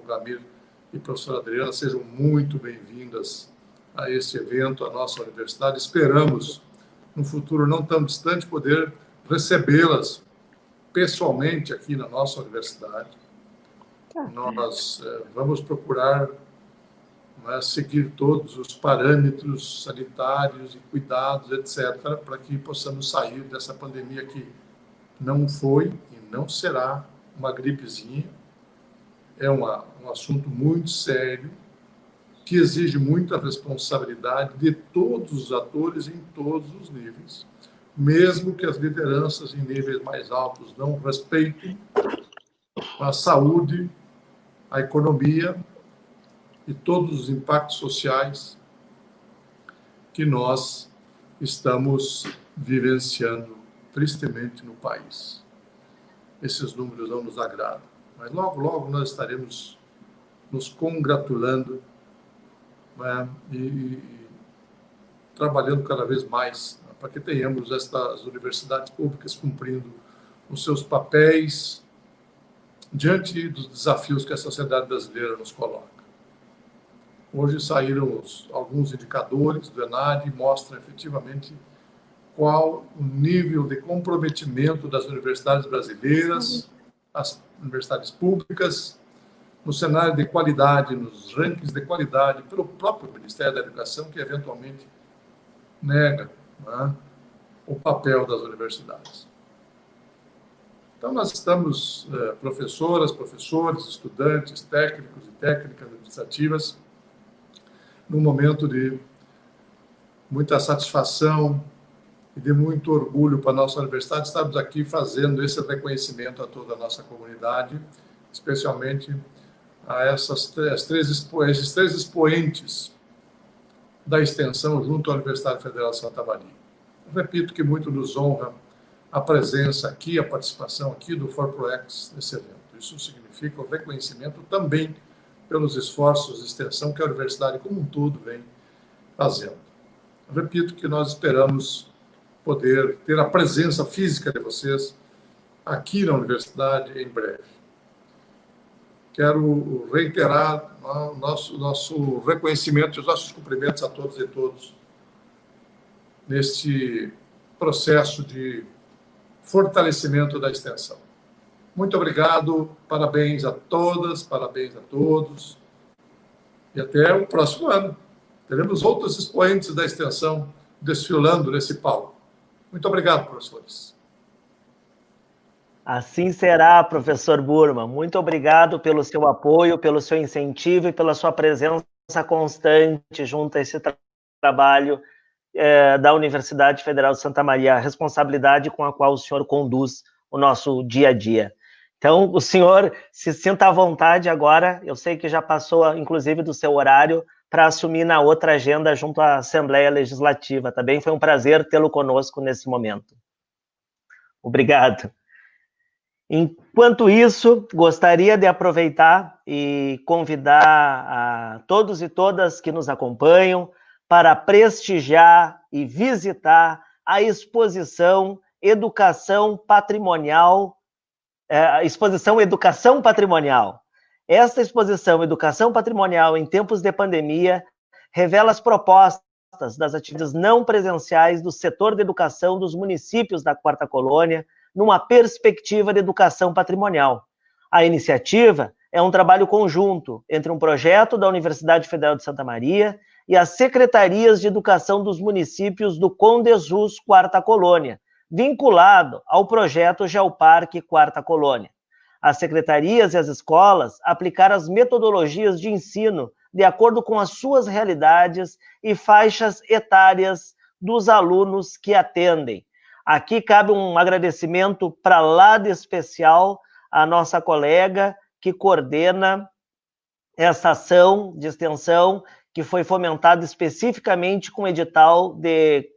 Ramiro e professora Adriana, sejam muito bem-vindas a este evento, a nossa universidade. Esperamos, no futuro não tão distante, poder recebê-las pessoalmente aqui na nossa universidade. Nós vamos procurar seguir todos os parâmetros sanitários e cuidados, etc., para que possamos sair dessa pandemia que não foi e não será uma gripezinha. É um assunto muito sério, que exige muita responsabilidade de todos os atores em todos os níveis, mesmo que as lideranças em níveis mais altos não respeitem a saúde, a economia e todos os impactos sociais que nós estamos vivenciando tristemente no país. Esses números não nos agradam, mas logo, logo nós estaremos nos congratulando, né, e trabalhando cada vez mais, né, para que tenhamos estas universidades públicas cumprindo os seus papéis diante dos desafios que a sociedade brasileira nos coloca. Hoje saíram alguns indicadores do ENAD e mostram efetivamente qual o nível de comprometimento das universidades brasileiras, as universidades públicas, no cenário de qualidade, nos rankings de qualidade, pelo próprio Ministério da Educação, que eventualmente nega, né, o papel das universidades. Então, nós estamos, professoras, professores, estudantes, técnicos e técnicas administrativas, num momento de muita satisfação e de muito orgulho para a nossa universidade. Estamos aqui fazendo esse reconhecimento a toda a nossa comunidade, especialmente a esses três expoentes da extensão junto à Universidade Federal de Santa Maria. Eu repito que muito nos honra a presença aqui, a participação aqui do ForProEx nesse evento. Isso significa o reconhecimento também pelos esforços de extensão que a universidade como um todo vem fazendo. Eu repito que nós esperamos poder ter a presença física de vocês aqui na universidade em breve. Quero reiterar o nosso reconhecimento e os nossos cumprimentos a todos e todos neste processo de fortalecimento da extensão. Muito obrigado, parabéns a todas, parabéns a todos, e até o próximo ano. Teremos outros expoentes da extensão desfilando nesse palco. Muito obrigado, professores. Assim será, professor Burma. Muito obrigado pelo seu apoio, pelo seu incentivo e pela sua presença constante junto a esse trabalho da Universidade Federal de Santa Maria, a responsabilidade com a qual o senhor conduz o nosso dia a dia. Então, o senhor se sinta à vontade agora, eu sei que já passou, inclusive, do seu horário, para assumir na outra agenda junto à Assembleia Legislativa. Também foi um prazer tê-lo conosco nesse momento. Obrigado. Enquanto isso, gostaria de aproveitar e convidar a todos e todas que nos acompanham para prestigiar e visitar a exposição Educação Patrimonial. Exposição Educação Patrimonial. Esta exposição Educação Patrimonial em tempos de pandemia revela as propostas das atividades não presenciais do setor de educação dos municípios da Quarta Colônia, numa perspectiva de educação patrimonial. A iniciativa é um trabalho conjunto entre um projeto da Universidade Federal de Santa Maria e as secretarias de educação dos municípios do Condesus Quarta Colônia, vinculado ao projeto Geoparque Quarta Colônia. As secretarias e as escolas aplicaram as metodologias de ensino de acordo com as suas realidades e faixas etárias dos alunos que atendem. Aqui cabe um agradecimento para lá de especial à nossa colega que coordena essa ação de extensão que foi fomentada especificamente com o edital de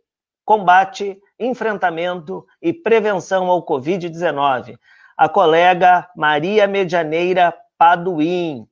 combate, enfrentamento e prevenção ao Covid-19. A colega Maria Medianeira Paduim.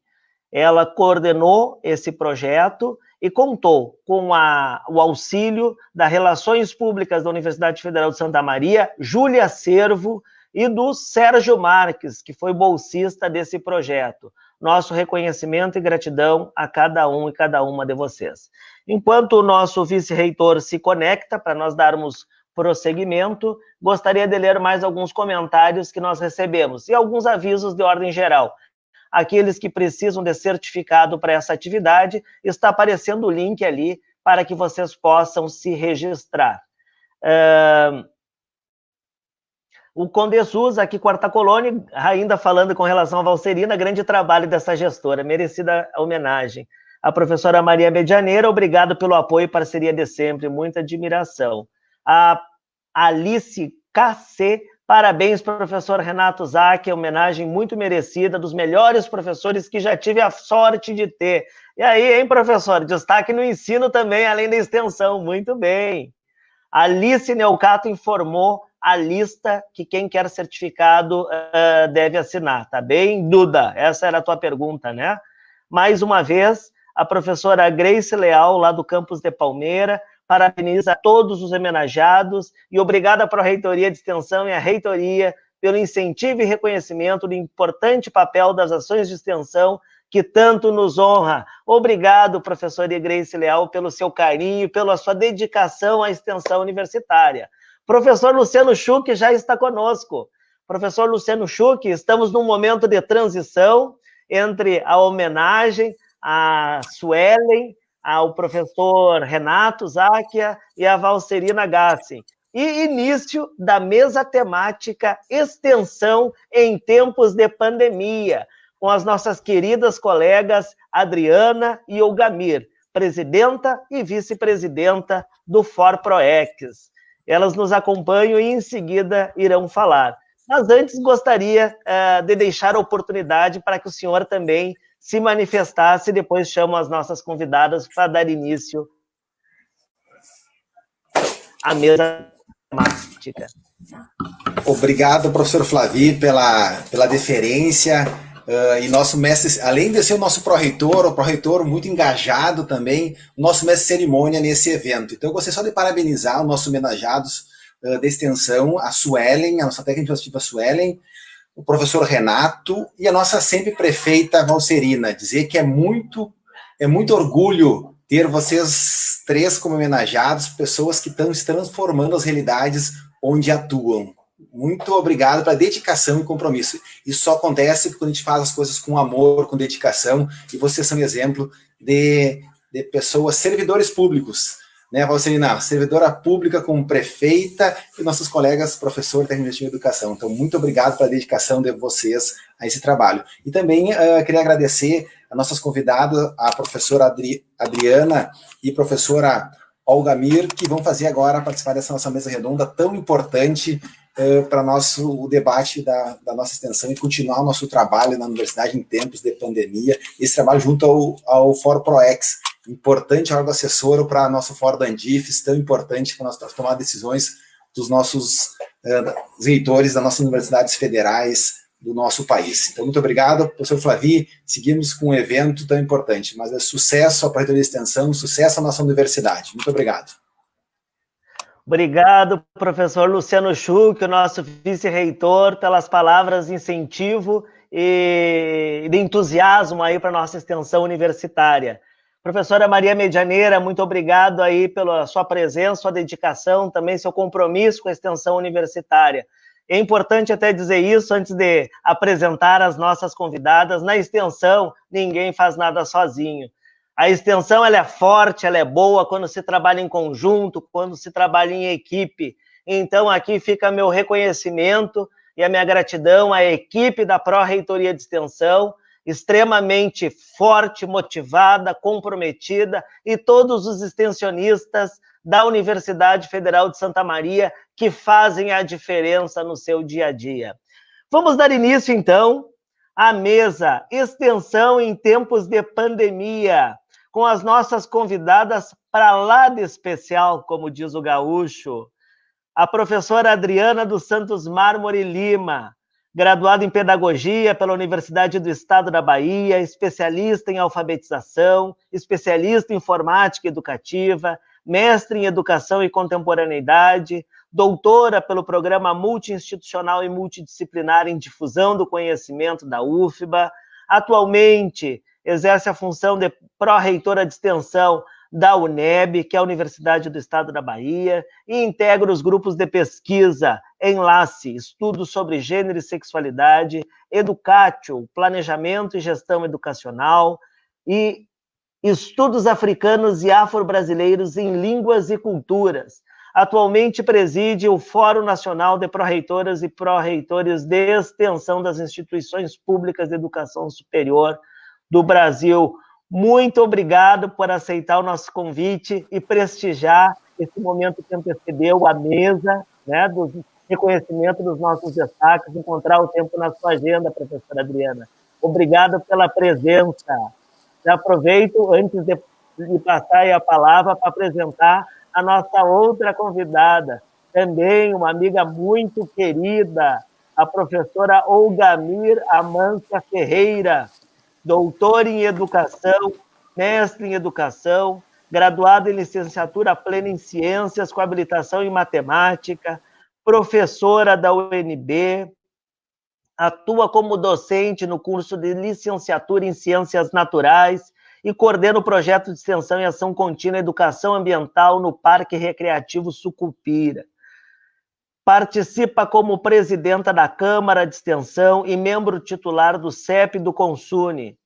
Ela coordenou esse projeto e contou com o auxílio das Relações Públicas da Universidade Federal de Santa Maria, Júlia Servo, e do Sérgio Marques, que foi bolsista desse projeto. nosso reconhecimento e gratidão a cada um e cada uma de vocês. Enquanto o nosso vice-reitor se conecta para nós darmos prosseguimento, gostaria de ler mais alguns comentários que nós recebemos e alguns avisos de ordem geral. Aqueles que precisam de certificado para essa atividade, está aparecendo o link ali para que vocês possam se registrar. O Conde Sus, aqui Quarta Colônia, ainda falando com relação à Valserina, grande trabalho dessa gestora, merecida homenagem. A professora Maria Medianeira, obrigado pelo apoio e parceria de sempre, muita admiração. A Alice KC, parabéns, professor Renato Zac, homenagem muito merecida, dos melhores professores que já tive a sorte de ter. E aí, hein, professor? Destaque no ensino também, além da extensão, muito bem. Alice Neucato informou a lista que quem quer certificado deve assinar, tá bem? Duda, essa era a tua pergunta, né? Mais uma vez, a professora Grace Leal, lá do campus de Palmeira, parabeniza todos os homenageados e obrigada à Pró-Reitoria de Extensão e à Reitoria pelo incentivo e reconhecimento do importante papel das ações de extensão que tanto nos honra. Obrigado, professora Grace Leal, pelo seu carinho, pela sua dedicação à extensão universitária. Professor Luciano Schuch já está conosco. Professor Luciano Schuch, estamos num momento de transição entre a homenagem a Suelen, ao professor Renato Záquia e a Valserina Gassi, e início da mesa temática Extensão em Tempos de Pandemia, com as nossas queridas colegas Adriana e Olgamir, presidenta e vice-presidenta do ForProEx. Elas nos acompanham e em seguida irão falar. Mas antes gostaria de deixar a oportunidade para que o senhor também se manifestasse, e depois chamo as nossas convidadas para dar início à mesa temática. Obrigado, professor Flavi, pela deferência. E nosso mestre, além de ser o nosso pró-reitor, o pró-reitor muito engajado também, o nosso mestre de cerimônia nesse evento. Então, eu gostaria só de parabenizar os nossos homenageados da extensão, a Suelen, a nossa técnica administrativa Suelen, o professor Renato e a nossa sempre prefeita Valserina. Dizer que é muito orgulho ter vocês três como homenageados, pessoas que estão se transformando as realidades onde atuam. Muito obrigado pela dedicação e compromisso. Isso só acontece quando a gente faz as coisas com amor, com dedicação, e vocês são exemplo de pessoas, servidores públicos, né, Valserina? Servidora pública como prefeita e nossos colegas professores técnicos de educação. Então, muito obrigado pela dedicação de vocês a esse trabalho. E também queria agradecer a nossas convidadas, a professora Adriana e a professora Olgamir, que vão fazer agora participar dessa nossa mesa redonda tão importante para o debate da nossa extensão e continuar o nosso trabalho na universidade em tempos de pandemia, esse trabalho junto ao ForProEx, importante órgão assessor para nosso Fórum da Andifes, tão importante para nós tomar decisões dos nossos reitores das nossas universidades federais do nosso país. Então, muito obrigado, professor Flavi, seguimos com um evento tão importante, mas é sucesso à Pró-Reitoria de Extensão, sucesso à nossa universidade. Muito obrigado. Obrigado, professor Luciano Schuch, o nosso vice-reitor, pelas palavras de incentivo e de entusiasmo aí para a nossa extensão universitária. Professora Maria Medianeira, muito obrigado aí pela sua presença, sua dedicação, também seu compromisso com a extensão universitária. É importante até dizer isso antes de apresentar as nossas convidadas. Na extensão, ninguém faz nada sozinho. A extensão ela é forte, ela é boa quando se trabalha em conjunto, quando se trabalha em equipe. Então, aqui fica meu reconhecimento e a minha gratidão à equipe da Pró-Reitoria de Extensão, extremamente forte, motivada, comprometida, e todos os extensionistas da Universidade Federal de Santa Maria que fazem a diferença no seu dia a dia. Vamos dar início, então, à mesa Extensão em Tempos de Pandemia, com as nossas convidadas para lá de especial, como diz o gaúcho, a professora Adriana dos Santos Mármore Lima, graduada em Pedagogia pela Universidade do Estado da Bahia, especialista em alfabetização, especialista em informática educativa, mestre em Educação e Contemporaneidade, doutora pelo Programa Multiinstitucional e Multidisciplinar em Difusão do Conhecimento da UFBA, Atualmente, exerce a função de pró-reitora de extensão da UNEB, que é a Universidade do Estado da Bahia, e integra os grupos de pesquisa Enlace, Estudos sobre Gênero e Sexualidade, Educatio, Planejamento e Gestão Educacional, e Estudos Africanos e Afro-Brasileiros em Línguas e Culturas. Atualmente preside o Fórum Nacional de Pró-Reitoras e Pró-Reitores de Extensão das Instituições Públicas de Educação Superior do Brasil. Muito obrigado por aceitar o nosso convite e prestigiar esse momento que antecedeu a mesa, né, do reconhecimento dos nossos destaques, encontrar o tempo na sua agenda, professora Adriana. Obrigado pela presença. Já aproveito, antes de passar a palavra, para apresentar a nossa outra convidada, também uma amiga muito querida, a professora Olgamir Amância Ferreira, doutora em Educação, mestre em Educação, graduada em Licenciatura Plena em Ciências, com habilitação em Matemática, professora da UNB, atua como docente no curso de Licenciatura em Ciências Naturais e coordena o projeto de extensão e ação contínua Educação Ambiental no Parque Recreativo Sucupira. Participa como presidenta da Câmara de Extensão e membro titular do CEP do Consune.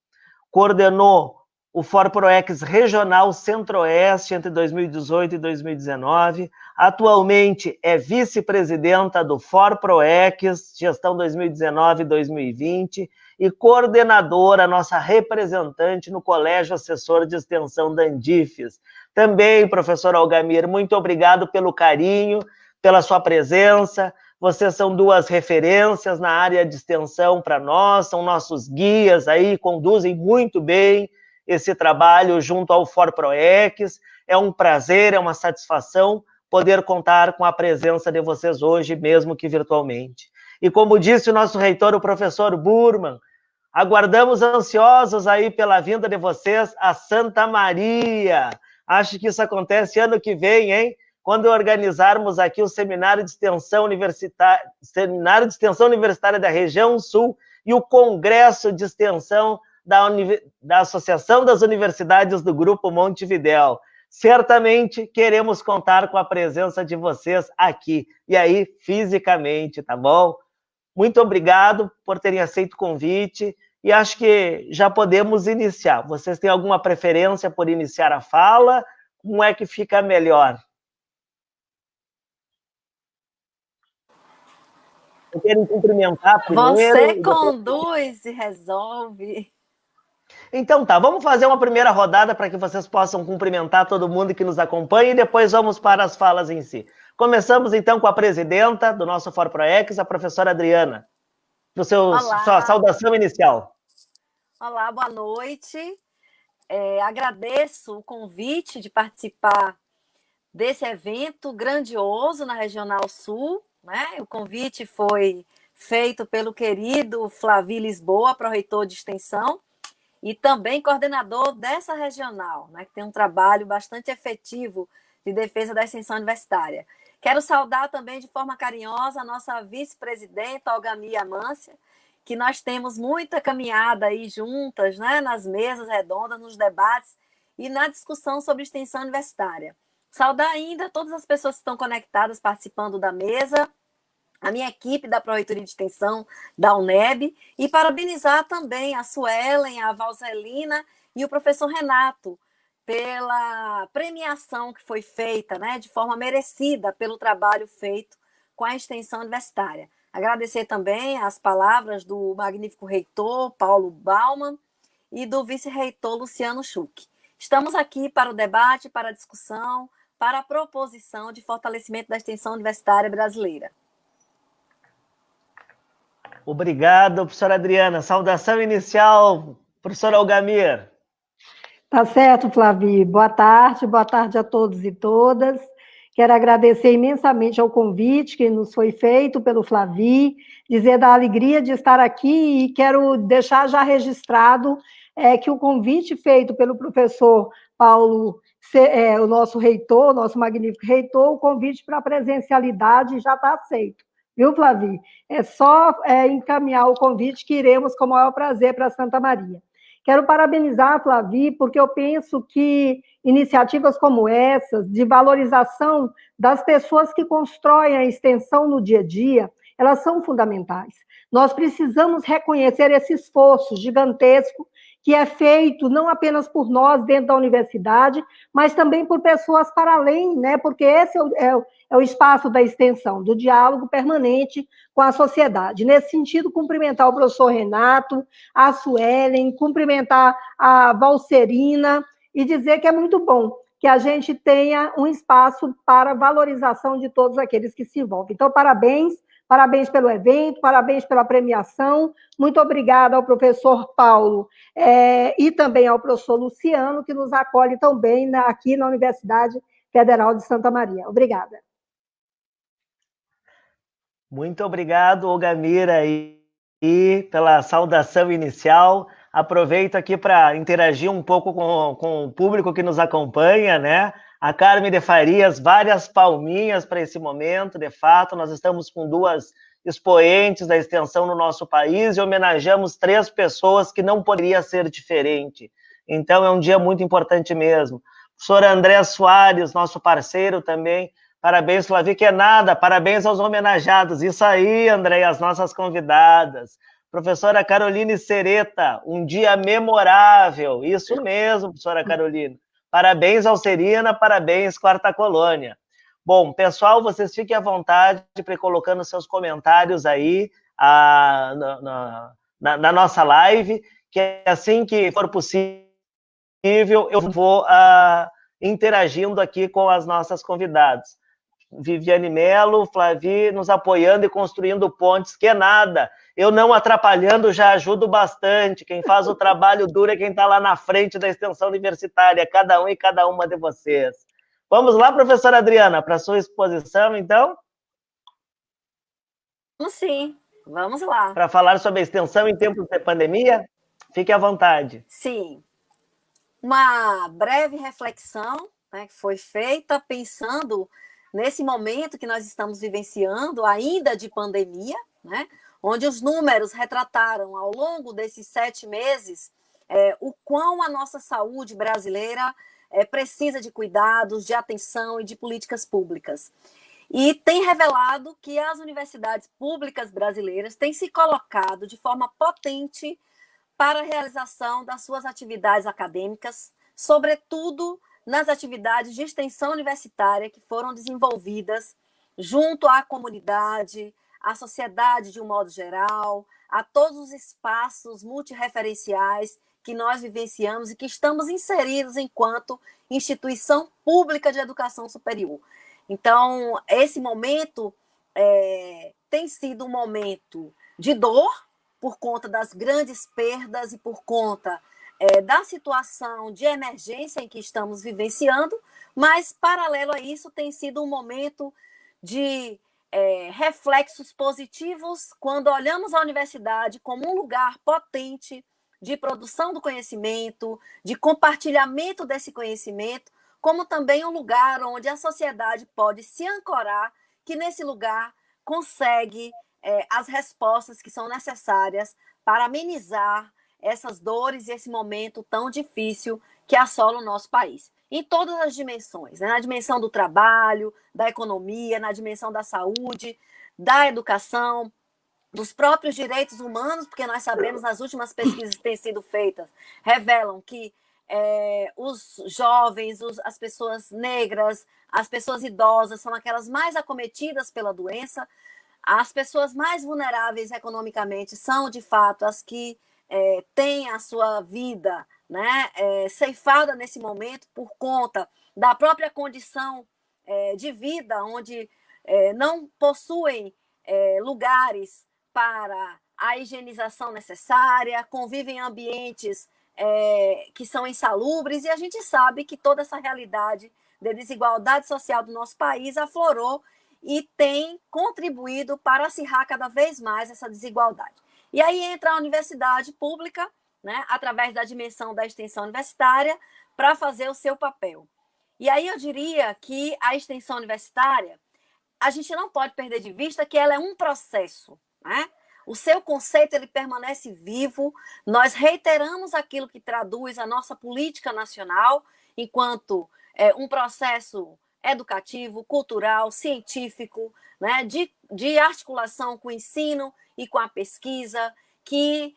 Coordenou o ForProEx Regional Centro-Oeste entre 2018 e 2019. Atualmente é vice-presidenta do ForProEx, gestão 2019 e 2020, e coordenadora, nossa representante no Colégio Assessor de Extensão da Andifes. Também, professora Olgamir, muito obrigado pelo carinho, pela sua presença. Vocês são duas referências na área de extensão para nós, são nossos guias aí, conduzem muito bem esse trabalho junto ao ForProEx. É um prazer, é uma satisfação poder contar com a presença de vocês hoje, mesmo que virtualmente. E como disse o nosso reitor, o professor Burman, aguardamos ansiosos aí pela vinda de vocês a Santa Maria. Acho que isso acontece ano que vem, hein? Quando organizarmos aqui o Seminário de Extensão Universitária da Região Sul e o Congresso de Extensão da Associação das Universidades do Grupo Montevidéu. Certamente queremos contar com a presença de vocês aqui, e aí fisicamente, tá bom? Muito obrigado por terem aceito o convite, e acho que já podemos iniciar. Vocês têm alguma preferência por iniciar a fala? Como é que fica melhor? Eu quero cumprimentar primeiro. Você conduz e resolve. Então tá, vamos fazer uma primeira rodada para que vocês possam cumprimentar todo mundo que nos acompanha e depois vamos para as falas em si. Começamos então com a presidenta do nosso ForProEx, a professora Adriana. Para sua saudação inicial. Olá, boa noite. Agradeço o convite de participar desse evento grandioso na Regional Sul, né? O convite foi feito pelo querido Flavi Lisboa, pró-reitor de extensão, e também coordenador dessa regional, né, que tem um trabalho bastante efetivo de defesa da extensão universitária. Quero saudar também de forma carinhosa a nossa vice-presidenta, Olgamir Amância, que nós temos muita caminhada aí juntas, né, nas mesas redondas, nos debates e na discussão sobre extensão universitária. Saudar ainda todas as pessoas que estão conectadas, participando da mesa, a minha equipe da Pró-Reitoria de Extensão da UNEB, e parabenizar também a Suelen, a Valzelina e o professor Renato pela premiação que foi feita, né, de forma merecida pelo trabalho feito com a extensão universitária. Agradecer também as palavras do magnífico reitor Paulo Bauman e do vice-reitor Luciano Schuch. Estamos aqui para o debate, para a discussão, para a proposição de fortalecimento da extensão universitária brasileira. Obrigado, professora Adriana. Saudação inicial, professora Olgamir. Tá certo, Flavi. Boa tarde a todos e todas. Quero agradecer imensamente ao convite que nos foi feito pelo Flavi, dizer da alegria de estar aqui e quero deixar já registrado que o convite feito pelo professor Paulo, o nosso reitor, nosso magnífico reitor, o convite para a presencialidade já está aceito. viu, Flavi? É só encaminhar o convite que iremos com o maior prazer para Santa Maria. Quero parabenizar a Flavi, porque eu penso que iniciativas como essas, de valorização das pessoas que constroem a extensão no dia a dia, elas são fundamentais. Nós precisamos reconhecer esse esforço gigantesco que é feito não apenas por nós dentro da universidade, mas também por pessoas para além, né? Porque esse é o espaço da extensão, do diálogo permanente com a sociedade. Nesse sentido, cumprimentar o professor Renato, a Suelen, cumprimentar a Valcerina e dizer que é muito bom que a gente tenha um espaço para valorização de todos aqueles que se envolvem. Então, parabéns. Parabéns pelo evento, parabéns pela premiação. Muito obrigada ao professor Paulo e também ao professor Luciano, que nos acolhe tão bem aqui na Universidade Federal de Santa Maria. Obrigada. Muito obrigado, Olgamira, pela saudação inicial. Aproveito aqui para interagir um pouco com o público que nos acompanha, né? A Carmen de Farias, várias palminhas para esse momento, de fato, nós estamos com 2 expoentes da extensão no nosso país e homenageamos 3 pessoas que não poderia ser diferente. Então, é um dia muito importante mesmo. Professor André Soares, nosso parceiro também, parabéns, Flavi, que é nada, parabéns aos homenageados. Isso aí, André, as nossas convidadas. Professora Caroline Sereta, um dia memorável. Isso mesmo, professora Caroline. Parabéns, Alcerina, parabéns, Quarta Colônia. Bom, pessoal, vocês fiquem à vontade para ir colocando seus comentários aí na nossa live, que assim que for possível, eu vou interagindo aqui com as nossas convidadas. Viviane Melo, Flavi, nos apoiando e construindo pontes, que é nada. Eu não atrapalhando já ajudo bastante. Quem faz o trabalho duro é quem está lá na frente da extensão universitária, cada um e cada uma de vocês. Vamos lá, professora Adriana, para a sua exposição, então? Sim, vamos lá. Para falar sobre a extensão em tempos de pandemia? Fique à vontade. Sim. Uma breve reflexão, né, que foi feita pensando nesse momento que nós estamos vivenciando, ainda de pandemia, né, onde os números retrataram ao longo desses 7 meses o quão a nossa saúde brasileira precisa de cuidados, de atenção e de políticas públicas. E tem revelado que as universidades públicas brasileiras têm se colocado de forma potente para a realização das suas atividades acadêmicas, sobretudo nas atividades de extensão universitária que foram desenvolvidas junto à comunidade, à sociedade de um modo geral, a todos os espaços multirreferenciais que nós vivenciamos e que estamos inseridos enquanto instituição pública de educação superior. Então, esse momento tem sido um momento de dor, por conta das grandes perdas e por conta da situação de emergência em que estamos vivenciando, mas, paralelo a isso, tem sido um momento de reflexos positivos quando olhamos a universidade como um lugar potente de produção do conhecimento, de compartilhamento desse conhecimento, como também um lugar onde a sociedade pode se ancorar, que nesse lugar consegue as respostas que são necessárias para amenizar essas dores e esse momento tão difícil que assola o nosso país. Em todas as dimensões, né? Na dimensão do trabalho, da economia, na dimensão da saúde, da educação, dos próprios direitos humanos, porque nós sabemos, nas últimas pesquisas que têm sido feitas, revelam que os jovens, as pessoas negras, as pessoas idosas são aquelas mais acometidas pela doença. As pessoas mais vulneráveis economicamente são, de fato, as que têm a sua vida, né, ceifada nesse momento por conta da própria condição de vida, onde não possuem lugares para a higienização necessária, convivem em ambientes que são insalubres, e a gente sabe que toda essa realidade de desigualdade social do nosso país aflorou e tem contribuído para acirrar cada vez mais essa desigualdade. E aí entra a universidade pública, né, através da dimensão da extensão universitária, para fazer o seu papel. E aí eu diria que a extensão universitária a gente não pode perder de vista que ela é um processo, né? O seu conceito ele permanece vivo, nós reiteramos aquilo que traduz a nossa política nacional enquanto um processo educativo, cultural, científico, né? de articulação com o ensino e com a pesquisa, que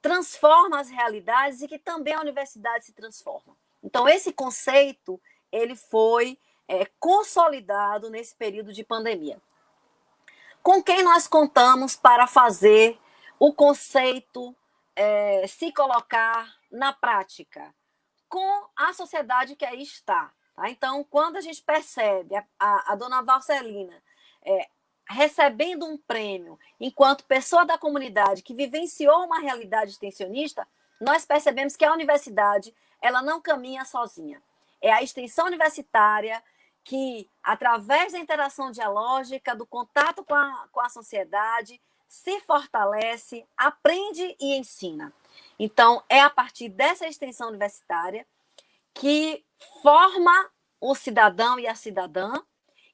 transforma as realidades e que também a universidade se transforma. Então, esse conceito ele foi consolidado nesse período de pandemia. Com quem nós contamos para fazer o conceito se colocar na prática? Com a sociedade que aí está. Tá? Então, quando a gente percebe a dona Valcelina recebendo um prêmio enquanto pessoa da comunidade que vivenciou uma realidade extensionista, nós percebemos que a universidade ela não caminha sozinha. É a extensão universitária que, através da interação dialógica, do contato com a sociedade, se fortalece, aprende e ensina. Então, é a partir dessa extensão universitária que forma o cidadão e a cidadã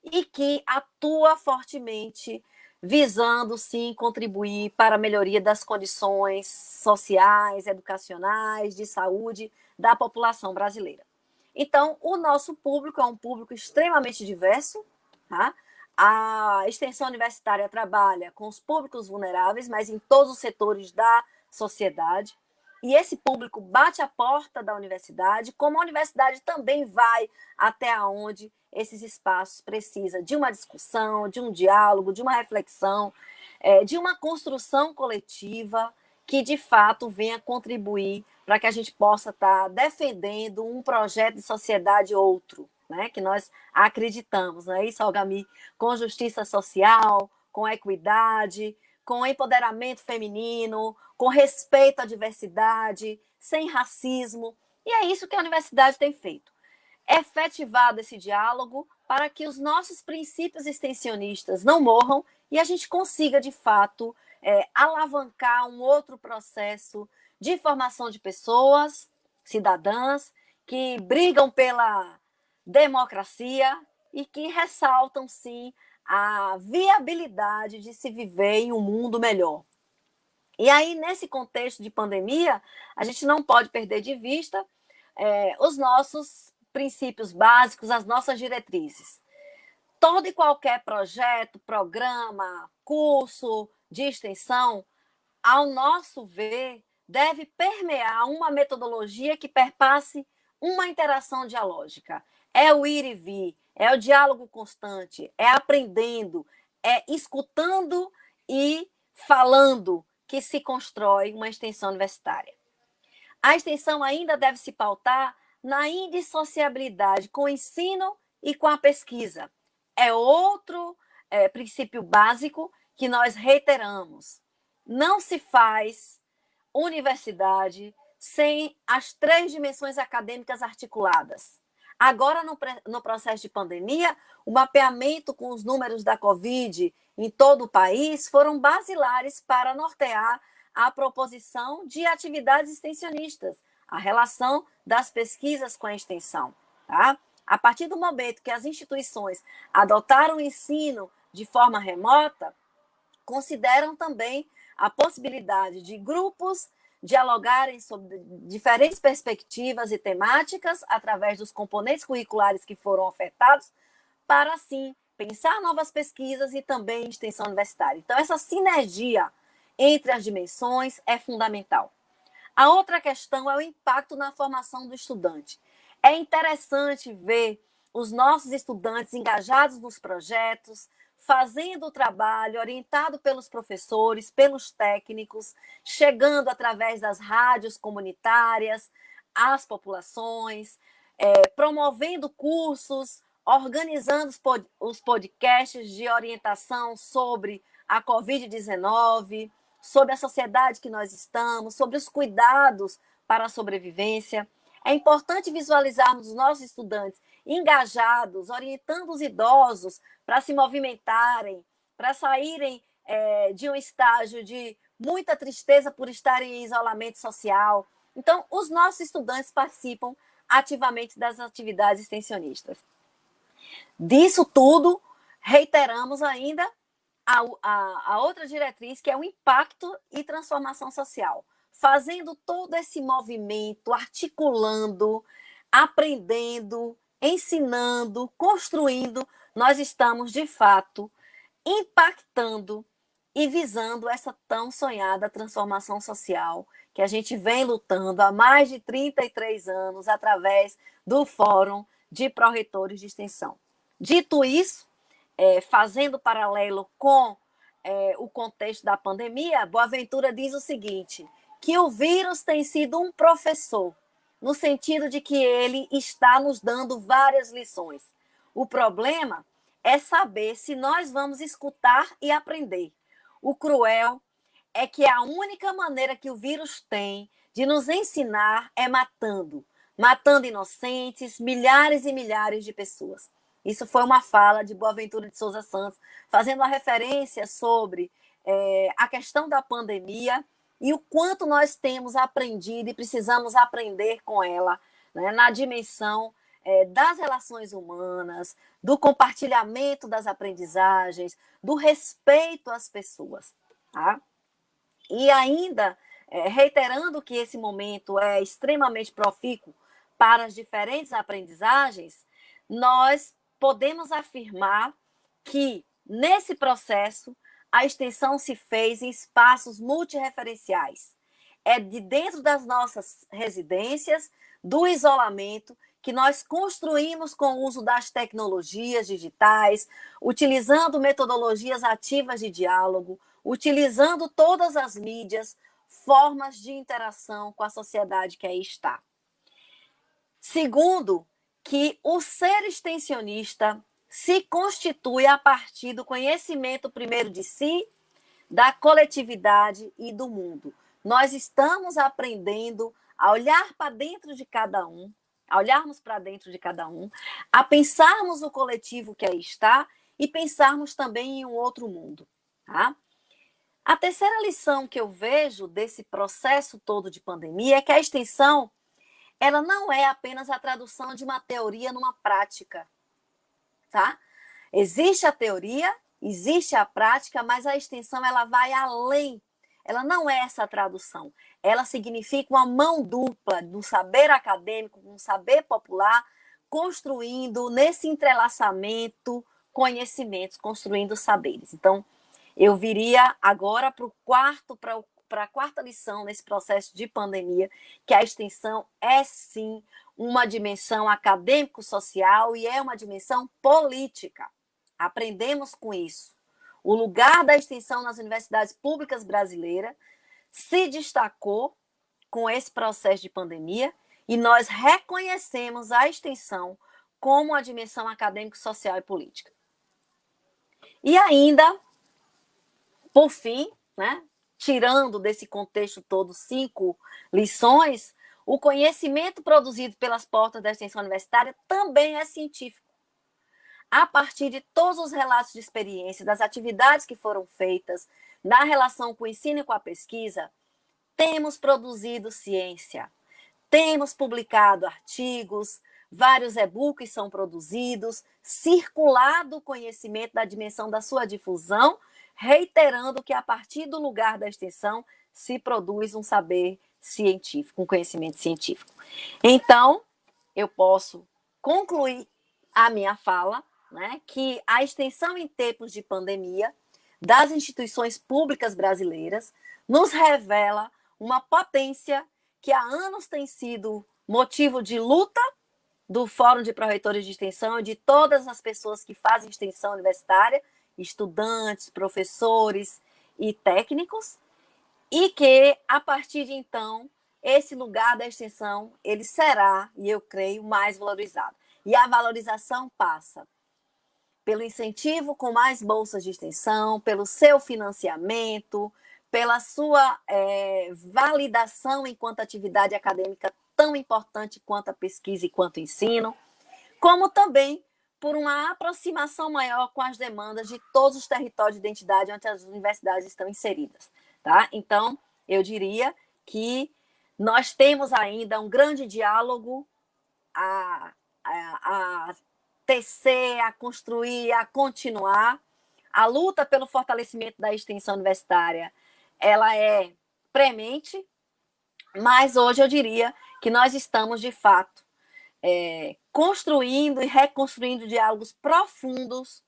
e que atua fortemente visando, sim, contribuir para a melhoria das condições sociais, educacionais, de saúde da população brasileira. Então, o nosso público é um público extremamente diverso, tá? A extensão universitária trabalha com os públicos vulneráveis, mas em todos os setores da sociedade. E esse público bate a porta da universidade, como a universidade também vai até onde esses espaços precisam de uma discussão, de um diálogo, de uma reflexão, de uma construção coletiva que, de fato, venha contribuir para que a gente possa estar defendendo um projeto de sociedade outro, né? Que nós acreditamos, não é isso, Algamir? Com justiça social, com equidade, com empoderamento feminino, com respeito à diversidade, sem racismo. E é isso que a universidade tem feito. Efetivado esse diálogo para que os nossos princípios extensionistas não morram e a gente consiga, de fato, alavancar um outro processo de formação de pessoas, cidadãs, que brigam pela democracia e que ressaltam, sim, a viabilidade de se viver em um mundo melhor. E aí, nesse contexto de pandemia, a gente não pode perder de vista os nossos princípios básicos, as nossas diretrizes. Todo e qualquer projeto, programa, curso de extensão, ao nosso ver, deve permear uma metodologia que perpasse uma interação dialógica. É o ir e vir, é o diálogo constante, é aprendendo, é escutando e falando que se constrói uma extensão universitária. A extensão ainda deve se pautar na indissociabilidade com o ensino e com a pesquisa. É outro princípio básico que nós reiteramos. Não se faz universidade sem as 3 dimensões acadêmicas articuladas. Agora, no processo de pandemia, o mapeamento com os números da Covid em todo o país foram basilares para nortear a proposição de atividades extensionistas, a relação das pesquisas com a extensão. Tá? A partir do momento que as instituições adotaram o ensino de forma remota, consideram também a possibilidade de grupos dialogarem sobre diferentes perspectivas e temáticas através dos componentes curriculares que foram ofertados para, assim, pensar novas pesquisas e também extensão universitária. Então, essa sinergia entre as dimensões é fundamental. A outra questão é o impacto na formação do estudante. É interessante ver os nossos estudantes engajados nos projetos, fazendo o trabalho orientado pelos professores, pelos técnicos, chegando através das rádios comunitárias às populações, promovendo cursos, organizando os podcasts de orientação sobre a Covid-19, sobre a sociedade que nós estamos, sobre os cuidados para a sobrevivência. É importante visualizarmos os nossos estudantes engajados, orientando os idosos para se movimentarem, para saírem de um estágio de muita tristeza por estarem em isolamento social. Então, os nossos estudantes participam ativamente das atividades extensionistas. Disso tudo reiteramos ainda a outra diretriz, que é o impacto e transformação social, fazendo todo esse movimento, articulando, aprendendo, ensinando, construindo, nós estamos, de fato, impactando e visando essa tão sonhada transformação social que a gente vem lutando há mais de 33 anos através do Fórum de Pró-Reitores de Extensão. Dito isso, fazendo paralelo com o contexto da pandemia, Boaventura diz o seguinte, que o vírus tem sido um professor, no sentido de que ele está nos dando várias lições. O problema é saber se nós vamos escutar e aprender. O cruel é que a única maneira que o vírus tem de nos ensinar é matando inocentes, milhares e milhares de pessoas. Isso foi uma fala de Boaventura de Souza Santos, fazendo uma referência sobre a questão da pandemia e o quanto nós temos aprendido e precisamos aprender com ela, né, na dimensão das relações humanas, do compartilhamento das aprendizagens, do respeito às pessoas. Tá? E ainda, reiterando que esse momento é extremamente profícuo para as diferentes aprendizagens, nós podemos afirmar que, nesse processo, a extensão se fez em espaços multirreferenciais. É de dentro das nossas residências, do isolamento, que nós construímos com o uso das tecnologias digitais, utilizando metodologias ativas de diálogo, utilizando todas as mídias, formas de interação com a sociedade que aí está. Segundo, que o ser extensionista se constitui a partir do conhecimento primeiro de si, da coletividade e do mundo. Nós estamos aprendendo a olhar para dentro de cada um, a olharmos para dentro de cada um, a pensarmos o coletivo que aí está e pensarmos também em um outro mundo. Tá? A terceira lição que eu vejo desse processo todo de pandemia é que a extensão ela não é apenas a tradução de uma teoria numa prática. Tá? Existe a teoria, existe a prática, mas a extensão ela vai além. Ela não é essa tradução. Ela significa uma mão dupla do saber acadêmico com o saber popular, construindo nesse entrelaçamento conhecimentos, construindo saberes. Então, eu viria agora para a quarta lição nesse processo de pandemia, que a extensão é sim uma dimensão acadêmico-social e é uma dimensão política. Aprendemos com isso. O lugar da extensão nas universidades públicas brasileiras se destacou com esse processo de pandemia e nós reconhecemos a extensão como uma dimensão acadêmico-social e política. E ainda, por fim, né, tirando desse contexto todo 5 lições, o conhecimento produzido pelas portas da extensão universitária também é científico. A partir de todos os relatos de experiência, das atividades que foram feitas, na relação com o ensino e com a pesquisa, temos produzido ciência, temos publicado artigos, vários e-books são produzidos, circulado o conhecimento da dimensão da sua difusão, reiterando que a partir do lugar da extensão se produz um saber científico, um conhecimento científico. Então, eu posso concluir a minha fala, né, que a extensão em tempos de pandemia das instituições públicas brasileiras nos revela uma potência que há anos tem sido motivo de luta do Fórum de Pró-Reitores de Extensão e de todas as pessoas que fazem extensão universitária, estudantes, professores e técnicos, e que, a partir de então, esse lugar da extensão ele será, e eu creio, mais valorizado. E a valorização passa pelo incentivo com mais bolsas de extensão, pelo seu financiamento, pela sua validação enquanto atividade acadêmica tão importante quanto a pesquisa e quanto o ensino, como também por uma aproximação maior com as demandas de todos os territórios de identidade onde as universidades estão inseridas. Tá? Então, eu diria que nós temos ainda um grande diálogo a tecer, a construir, a continuar. A luta pelo fortalecimento da extensão universitária, ela é premente, mas hoje eu diria que nós estamos, de fato, construindo e reconstruindo diálogos profundos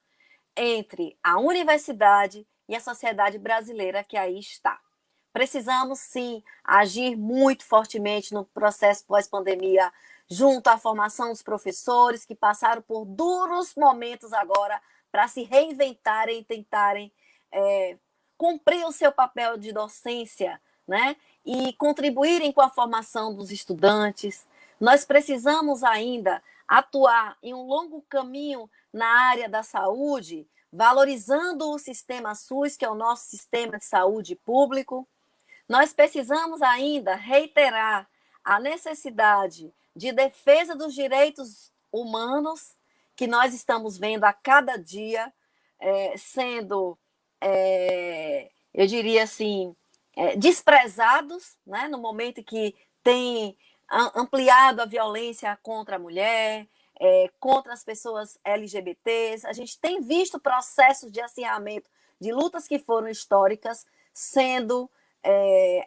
entre a universidade e a sociedade brasileira que aí está. Precisamos, sim, agir muito fortemente no processo pós-pandemia, junto à formação dos professores que passaram por duros momentos agora para se reinventarem e tentarem cumprir o seu papel de docência, né? E contribuírem com a formação dos estudantes. Nós precisamos ainda atuar em um longo caminho na área da saúde, valorizando o sistema SUS, que é o nosso sistema de saúde público. Nós precisamos ainda reiterar a necessidade de defesa dos direitos humanos, que nós estamos vendo a cada dia sendo, eu diria assim, desprezados, né? No momento em que tem ampliado a violência contra a mulher, contra as pessoas LGBTs. A gente tem visto processos de acirramento de lutas que foram históricas sendo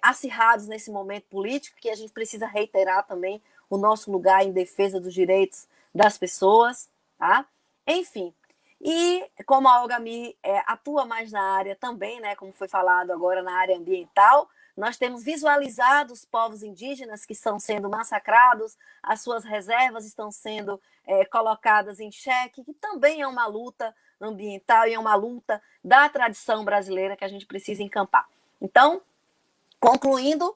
acirrados nesse momento político, que a gente precisa reiterar também o nosso lugar em defesa dos direitos das pessoas, tá? Enfim, e como a Olgamir atua mais na área também, né, como foi falado agora na área ambiental, nós temos visualizado os povos indígenas que estão sendo massacrados, as suas reservas estão sendo colocadas em xeque, que também é uma luta ambiental e é uma luta da tradição brasileira que a gente precisa encampar. Então, concluindo,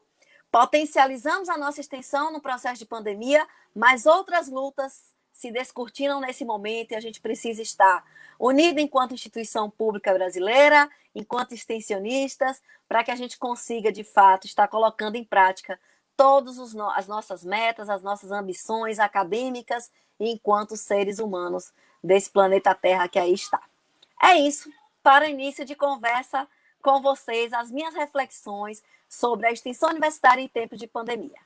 potencializamos a nossa extensão no processo de pandemia, mas outras lutas se descortinam nesse momento e a gente precisa estar unido enquanto instituição pública brasileira, enquanto extensionistas, para que a gente consiga, de fato, estar colocando em prática todas as nossas metas, as nossas ambições acadêmicas, enquanto seres humanos desse planeta Terra que aí está. É isso, para início de conversa com vocês, as minhas reflexões sobre a extensão universitária em tempos de pandemia.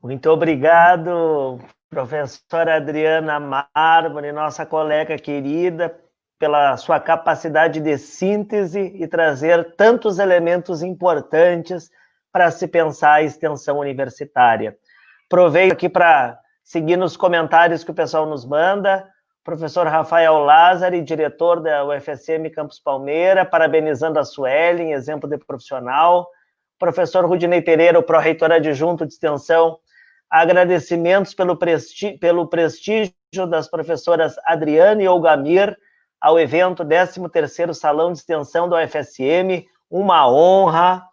Muito obrigado, professora Adriana Mármore, nossa colega querida, pela sua capacidade de síntese e trazer tantos elementos importantes para se pensar a extensão universitária. Aproveito aqui para seguir nos comentários que o pessoal nos manda. Professor Rafael Lázari, diretor da UFSM Campus Palmeira, parabenizando a Suelen, exemplo de profissional. Professor Rudinei Pereira, o pró-reitor adjunto de extensão, agradecimentos pelo prestígio das professoras Adriana e Olgamir ao evento 13º Salão de Extensão da UFSM, uma honra.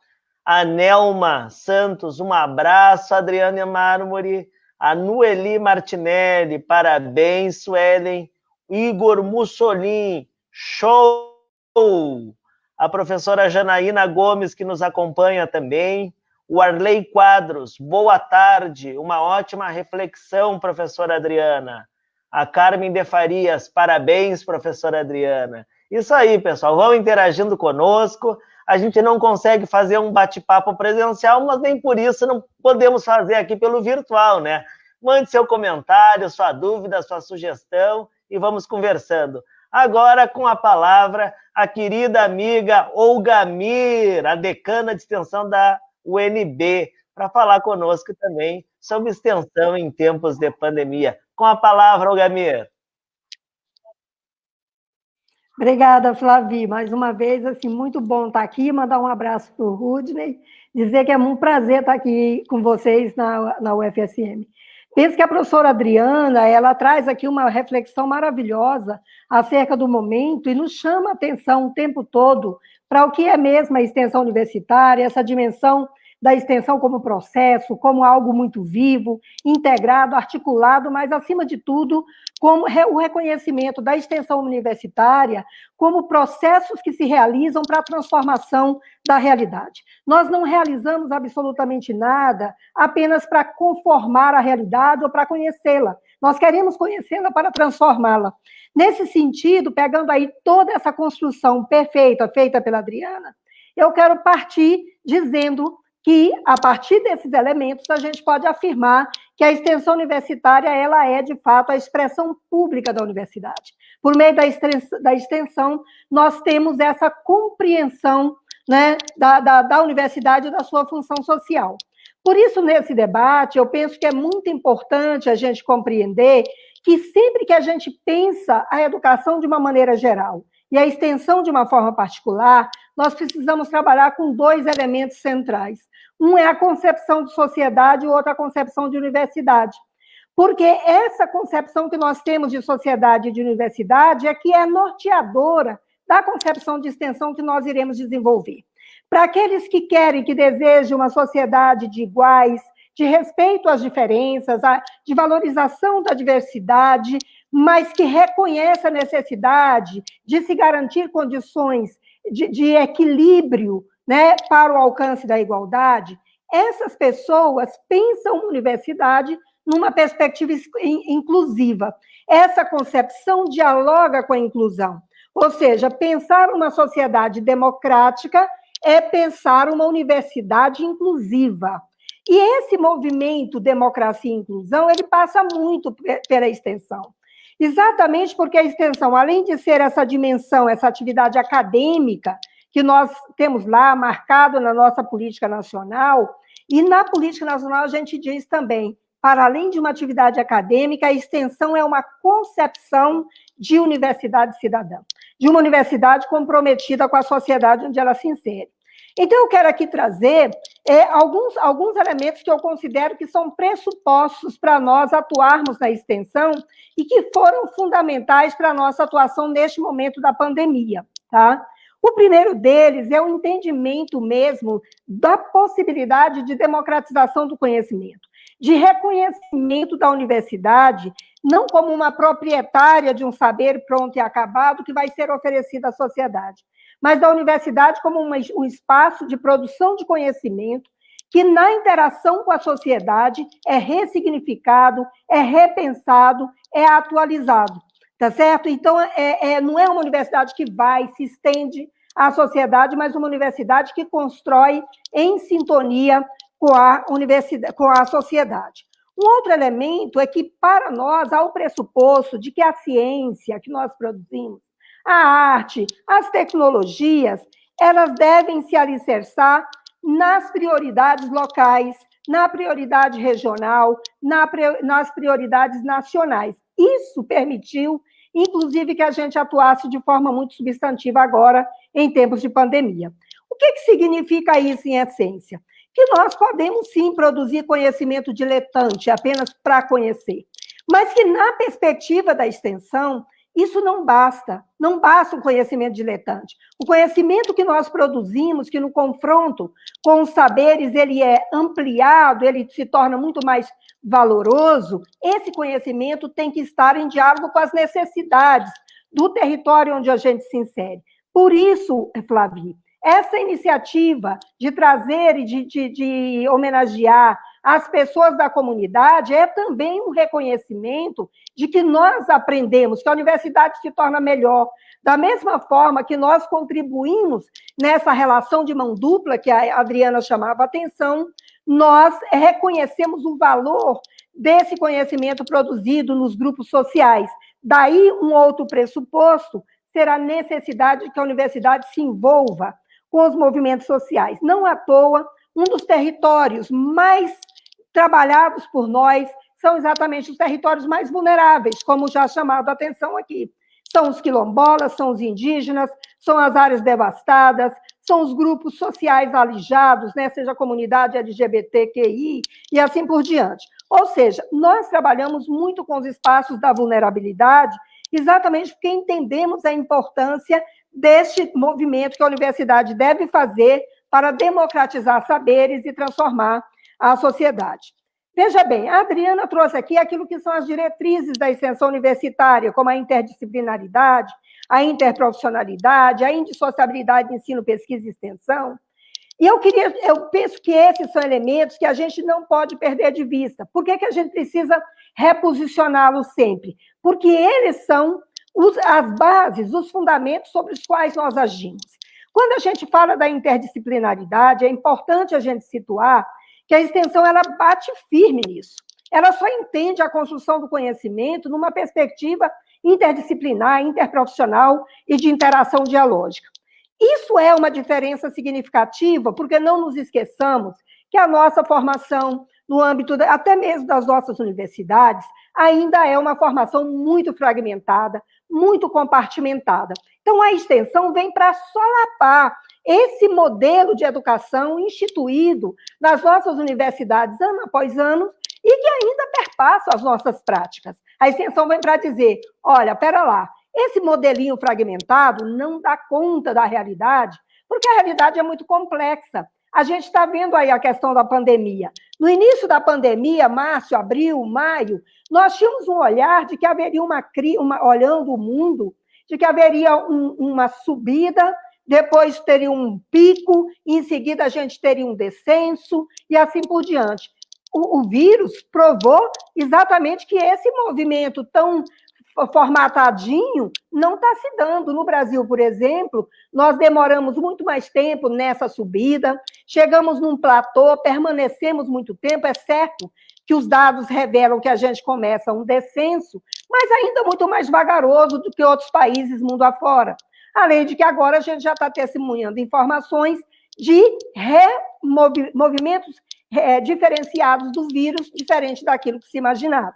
A Nelma Santos, um abraço. Adriana Mármore. A Nueli Martinelli, parabéns, Suelen. Igor Mussolini, show! A professora Janaína Gomes, que nos acompanha também. O Arley Quadros, boa tarde, uma ótima reflexão, professora Adriana. A Carmen de Farias, parabéns, professora Adriana. Isso aí, pessoal, vão interagindo conosco. A gente não consegue fazer um bate-papo presencial, mas nem por isso não podemos fazer aqui pelo virtual, né? Mande seu comentário, sua dúvida, sua sugestão e vamos conversando. Agora, com a palavra, a querida amiga Olgamir, a decana de extensão da UNB, para falar conosco também sobre extensão em tempos de pandemia. Com a palavra, Olgamir. Obrigada, Flavi. Mais uma vez, assim, muito bom estar aqui, mandar um abraço para o Rudney, dizer que é um prazer estar aqui com vocês na UFSM. Penso que a professora Adriana, ela traz aqui uma reflexão maravilhosa acerca do momento e nos chama a atenção o tempo todo para o que é mesmo a extensão universitária, essa dimensão da extensão como processo, como algo muito vivo, integrado, articulado, mas, acima de tudo, como o reconhecimento da extensão universitária como processos que se realizam para a transformação da realidade. Nós não realizamos absolutamente nada apenas para conformar a realidade ou para conhecê-la. Nós queremos conhecê-la para transformá-la. Nesse sentido, pegando aí toda essa construção perfeita feita pela Adriana, eu quero partir dizendo que, a partir desses elementos, a gente pode afirmar que a extensão universitária ela é, de fato, a expressão pública da universidade. Por meio da extensão, nós temos essa compreensão, né, da universidade e da sua função social. Por isso, nesse debate, eu penso que é muito importante a gente compreender que sempre que a gente pensa a educação de uma maneira geral e a extensão de uma forma particular, nós precisamos trabalhar com dois elementos centrais. Um é a concepção de sociedade e o outro a concepção de universidade. Porque essa concepção que nós temos de sociedade e de universidade é que é norteadora da concepção de extensão que nós iremos desenvolver. Para aqueles que querem, que desejam uma sociedade de iguais, de respeito às diferenças, de valorização da diversidade, mas que reconhece a necessidade de se garantir condições de equilíbrio, né, para o alcance da igualdade, essas pessoas pensam a universidade numa perspectiva inclusiva. Essa concepção dialoga com a inclusão. Ou seja, pensar uma sociedade democrática é pensar uma universidade inclusiva. E esse movimento democracia e inclusão, ele passa muito pela extensão. Exatamente porque a extensão, além de ser essa dimensão, essa atividade acadêmica que nós temos lá marcado na nossa política nacional, e na política nacional a gente diz também, para além de uma atividade acadêmica, a extensão é uma concepção de universidade cidadã, de uma universidade comprometida com a sociedade onde ela se insere. Então, eu quero aqui trazer alguns elementos que eu considero que são pressupostos para nós atuarmos na extensão e que foram fundamentais para a nossa atuação neste momento da pandemia, tá? O primeiro deles é o entendimento mesmo da possibilidade de democratização do conhecimento, de reconhecimento da universidade, não como uma proprietária de um saber pronto e acabado que vai ser oferecido à sociedade, mas da universidade como um espaço de produção de conhecimento que, na interação com a sociedade, é ressignificado, é repensado, é atualizado, tá certo? Então, não é uma universidade que vai, se estende à sociedade, mas uma universidade que constrói em sintonia com a universidade, com a sociedade. Um outro elemento é que, para nós, há o pressuposto de que a ciência que nós produzimos, a arte, as tecnologias, elas devem se alicerçar nas prioridades locais, na prioridade regional, nas prioridades nacionais. Isso permitiu, inclusive, que a gente atuasse de forma muito substantiva agora, em tempos de pandemia. O que significa isso, em essência? Que nós podemos, sim, produzir conhecimento diletante, apenas para conhecer, mas que, na perspectiva da extensão, isso não basta um conhecimento diletante. O conhecimento que nós produzimos, que no confronto com os saberes ele é ampliado, ele se torna muito mais valoroso, esse conhecimento tem que estar em diálogo com as necessidades do território onde a gente se insere. Por isso, Flavi, essa iniciativa de trazer e de homenagear as pessoas da comunidade é também um reconhecimento de que nós aprendemos, que a universidade se torna melhor. Da mesma forma que nós contribuímos nessa relação de mão dupla, que a Adriana chamava a atenção, nós reconhecemos o valor desse conhecimento produzido nos grupos sociais. Daí, um outro pressuposto será a necessidade de que a universidade se envolva com os movimentos sociais. Não à toa, um dos territórios mais trabalhados por nós são exatamente os territórios mais vulneráveis, como já chamado a atenção aqui. São os quilombolas, são os indígenas, são as áreas devastadas, são os grupos sociais alijados, né, seja a comunidade LGBTQI e assim por diante. Ou seja, nós trabalhamos muito com os espaços da vulnerabilidade, exatamente porque entendemos a importância deste movimento que a universidade deve fazer para democratizar saberes e transformar a sociedade. Veja bem, a Adriana trouxe aqui aquilo que são as diretrizes da extensão universitária, como a interdisciplinaridade, a interprofissionalidade, a indissociabilidade de ensino, pesquisa e extensão. E eu penso que esses são elementos que a gente não pode perder de vista. Por que a gente precisa reposicioná-los sempre? Porque eles são as bases, os fundamentos sobre os quais nós agimos. Quando a gente fala da interdisciplinaridade, é importante a gente situar que a extensão ela bate firme nisso. ela só entende a construção do conhecimento numa perspectiva interdisciplinar, interprofissional e de interação dialógica. Isso é uma diferença significativa, porque não nos esqueçamos que a nossa formação, no âmbito até mesmo das nossas universidades, ainda é uma formação muito fragmentada, muito compartimentada. Então, a extensão vem para solapar esse modelo de educação instituído nas nossas universidades ano após ano e que ainda perpassa as nossas práticas. A extensão vem para dizer, olha, espera lá, esse modelinho fragmentado não dá conta da realidade, porque a realidade é muito complexa. A gente está vendo aí a questão da pandemia. No início da pandemia, março, abril, maio, nós tínhamos um olhar de que haveria olhando o mundo, de que haveria uma subida, depois teria um pico, em seguida a gente teria um descenso, e assim por diante. O vírus provou exatamente que esse movimento tão formatadinho não está se dando. No Brasil, por exemplo, nós demoramos muito mais tempo nessa subida, chegamos num platô, permanecemos muito tempo, é certo que os dados revelam que a gente começa um descenso, mas ainda muito mais vagaroso do que outros países mundo afora. Além de que agora a gente já está testemunhando informações de movimentos diferenciados do vírus, diferente daquilo que se imaginava.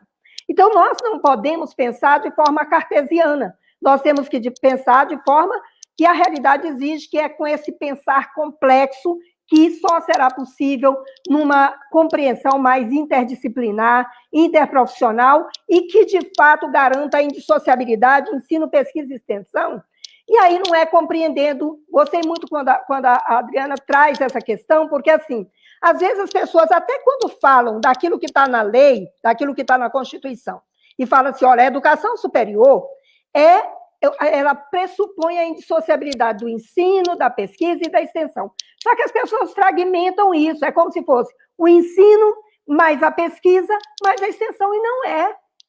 Então, nós não podemos pensar de forma cartesiana, nós temos que pensar de forma que a realidade exige, que é com esse pensar complexo, que só será possível numa compreensão mais interdisciplinar, interprofissional, e que, de fato, garanta a indissociabilidade, ensino, pesquisa e extensão. E aí não é compreendendo, gostei muito quando a Adriana traz essa questão, porque, assim, às vezes as pessoas, até quando falam daquilo que está na lei, daquilo que está na Constituição, e falam assim, olha, a educação superior ela pressupõe a indissociabilidade do ensino, da pesquisa e da extensão. Só que as pessoas fragmentam isso, é como se fosse o ensino mais a pesquisa, mais a extensão, e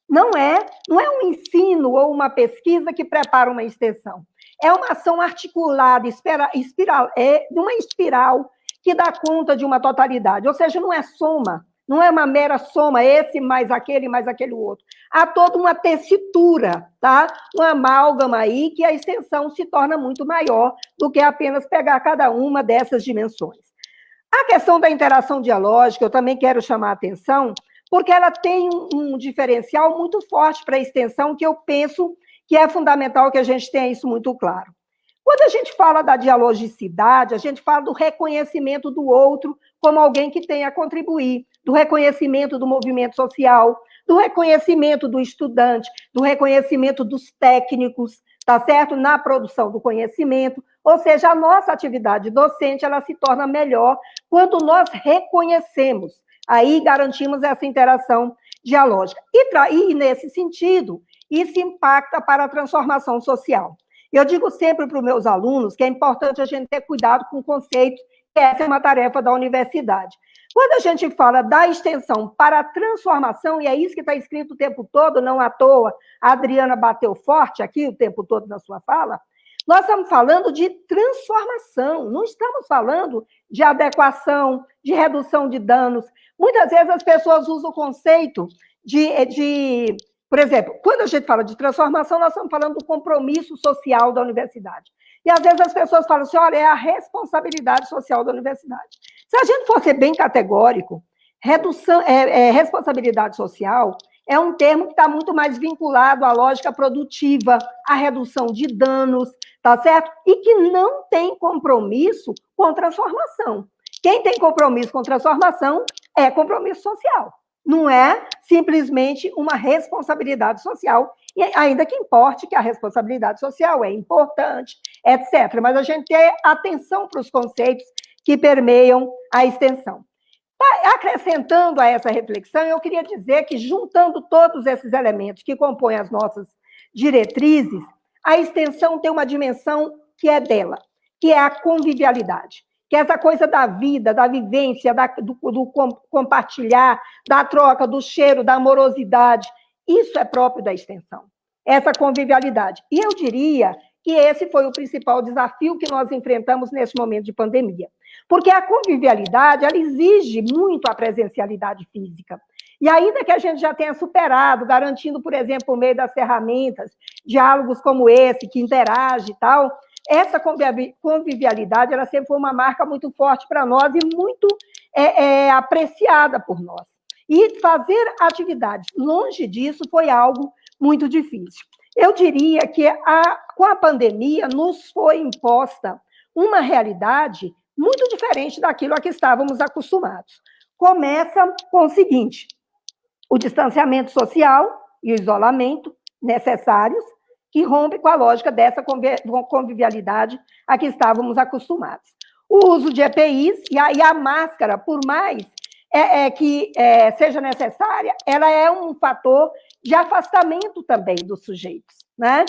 não é um ensino ou uma pesquisa que prepara uma extensão. É uma ação articulada, uma espiral que dá conta de uma totalidade, ou seja, não é soma, não é uma mera soma, esse mais aquele outro. Há toda uma tessitura, tá? Um amálgama aí que a extensão se torna muito maior do que apenas pegar cada uma dessas dimensões. A questão da interação dialógica, eu também quero chamar a atenção, porque ela tem um diferencial muito forte para a extensão, que eu penso que é fundamental que a gente tenha isso muito claro. Quando a gente fala da dialogicidade, a gente fala do reconhecimento do outro como alguém que tem a contribuir, do reconhecimento do movimento social, do reconhecimento do estudante, do reconhecimento dos técnicos, tá certo? Na produção do conhecimento, ou seja, a nossa atividade docente, ela se torna melhor quando nós reconhecemos, aí garantimos essa interação dialógica. E nesse sentido, isso impacta para a transformação social. Eu digo sempre para os meus alunos que é importante a gente ter cuidado com o conceito, que essa é uma tarefa da universidade. Quando a gente fala da extensão para a transformação, e é isso que está escrito o tempo todo, não à toa, a Adriana bateu forte aqui o tempo todo na sua fala, nós estamos falando de transformação, não estamos falando de adequação, de redução de danos. Muitas vezes as pessoas usam o conceito por exemplo, quando a gente fala de transformação, nós estamos falando do compromisso social da universidade. E, às vezes, as pessoas falam assim, olha, é a responsabilidade social da universidade. Se a gente for ser bem categórico, responsabilidade social é um termo que está muito mais vinculado à lógica produtiva, à redução de danos, tá certo? E que não tem compromisso com transformação. Quem tem compromisso com transformação é compromisso social. Não é simplesmente uma responsabilidade social, e ainda que importe que a responsabilidade social é importante, etc. Mas a gente tem atenção para os conceitos que permeiam a extensão. Acrescentando a essa reflexão, eu queria dizer que, juntando todos esses elementos que compõem as nossas diretrizes, a extensão tem uma dimensão que é dela, que é a convivialidade. Que é essa coisa da vida, da vivência, do compartilhar, da troca, do cheiro, da amorosidade. Isso é próprio da extensão, essa convivialidade. E eu diria que esse foi o principal desafio que nós enfrentamos nesse momento de pandemia. Porque a convivialidade, ela exige muito a presencialidade física. E ainda que a gente já tenha superado, garantindo, por exemplo, por meio das ferramentas, diálogos como esse, que interage e tal, essa convivialidade, ela sempre foi uma marca muito forte para nós e muito apreciada por nós. E fazer atividades longe disso foi algo muito difícil. Eu diria que com a pandemia nos foi imposta uma realidade muito diferente daquilo a que estávamos acostumados. Começa com o seguinte: o distanciamento social e o isolamento necessários, que rompe com a lógica dessa convivialidade a que estávamos acostumados. O uso de EPIs e a máscara, por mais que seja necessária, ela é um fator de afastamento também dos sujeitos, né?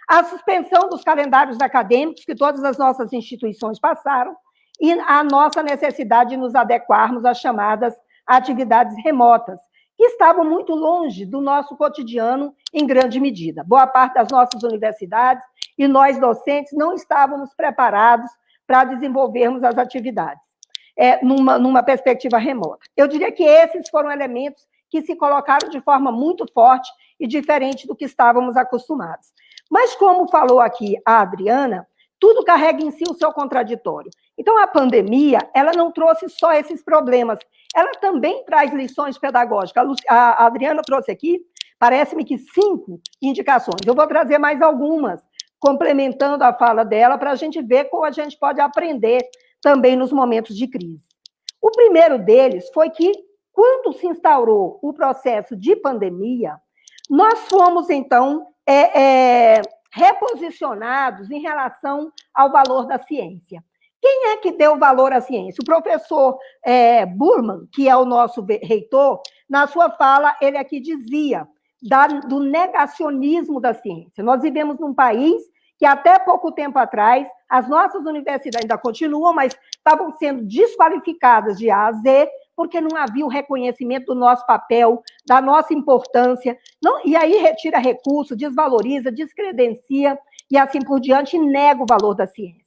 A suspensão dos calendários acadêmicos que todas as nossas instituições passaram e a nossa necessidade de nos adequarmos às chamadas atividades remotas, que estavam muito longe do nosso cotidiano em grande medida. Boa parte das nossas universidades e nós, docentes, não estávamos preparados para desenvolvermos as atividades numa perspectiva remota. Eu diria que esses foram elementos que se colocaram de forma muito forte e diferente do que estávamos acostumados. Mas, como falou aqui a Adriana, tudo carrega em si o seu contraditório. Então, a pandemia, ela não trouxe só esses problemas, ela também traz lições pedagógicas. A Adriana trouxe aqui, parece-me que 5 indicações. Eu vou trazer mais algumas, complementando a fala dela, para a gente ver como a gente pode aprender também nos momentos de crise. O primeiro deles foi que, quando se instaurou o processo de pandemia, nós fomos, então, reposicionados em relação ao valor da ciência. Quem é que deu valor à ciência? O professor Burman, que é o nosso reitor, na sua fala, ele aqui dizia do negacionismo da ciência. Nós vivemos num país que até pouco tempo atrás, as nossas universidades ainda continuam, mas estavam sendo desqualificadas de A a Z, porque não havia o reconhecimento do nosso papel, da nossa importância, e aí retira recurso, desvaloriza, descredencia, e assim por diante, e nega o valor da ciência.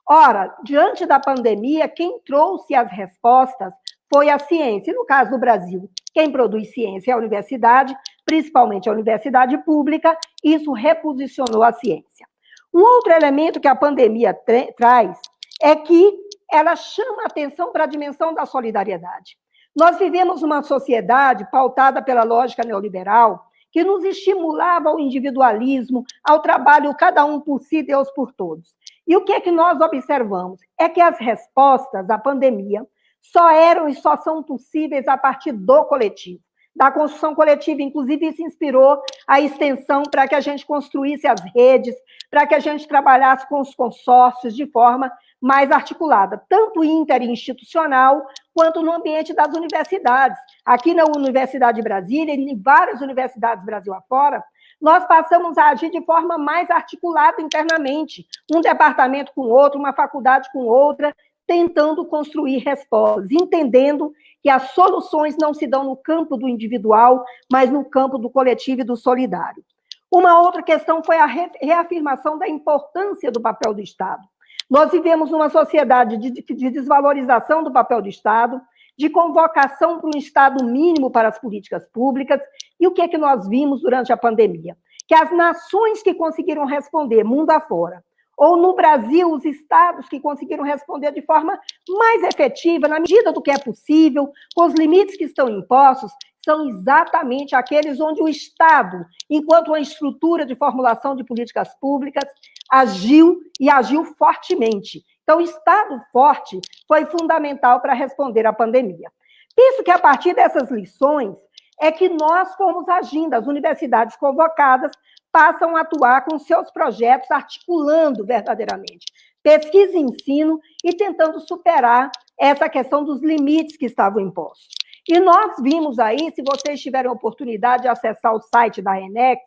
Ora, diante da pandemia, quem trouxe as respostas foi a ciência. E no caso do Brasil, quem produz ciência é a universidade, principalmente a universidade pública, isso reposicionou a ciência. Um outro elemento que a pandemia traz é que ela chama a atenção para a dimensão da solidariedade. Nós vivemos uma sociedade pautada pela lógica neoliberal que nos estimulava ao individualismo, ao trabalho cada um por si, Deus por todos. E o que é que nós observamos? É que as respostas à pandemia só eram e só são possíveis a partir do coletivo, da construção coletiva. Inclusive, isso inspirou a extensão para que a gente construísse as redes, para que a gente trabalhasse com os consórcios de forma mais articulada, tanto interinstitucional quanto no ambiente das universidades. Aqui na Universidade de Brasília, e em várias universidades Brasil afora, nós passamos a agir de forma mais articulada internamente, um departamento com outro, uma faculdade com outra, tentando construir respostas, entendendo que as soluções não se dão no campo do individual, mas no campo do coletivo e do solidário. Uma outra questão foi a reafirmação da importância do papel do Estado. Nós vivemos numa sociedade de desvalorização do papel do Estado, de convocação para um Estado mínimo para as políticas públicas, e o que é que nós vimos durante a pandemia? Que as nações que conseguiram responder mundo afora, ou no Brasil, os estados que conseguiram responder de forma mais efetiva, na medida do que é possível, com os limites que estão impostos, são exatamente aqueles onde o Estado, enquanto uma estrutura de formulação de políticas públicas, agiu e agiu fortemente. Então, o Estado forte foi fundamental para responder à pandemia. Penso que, a partir dessas lições, é que nós fomos agindo, as universidades convocadas passam a atuar com seus projetos, articulando verdadeiramente pesquisa e ensino e tentando superar essa questão dos limites que estavam impostos. E nós vimos aí, se vocês tiverem oportunidade de acessar o site da ENEX,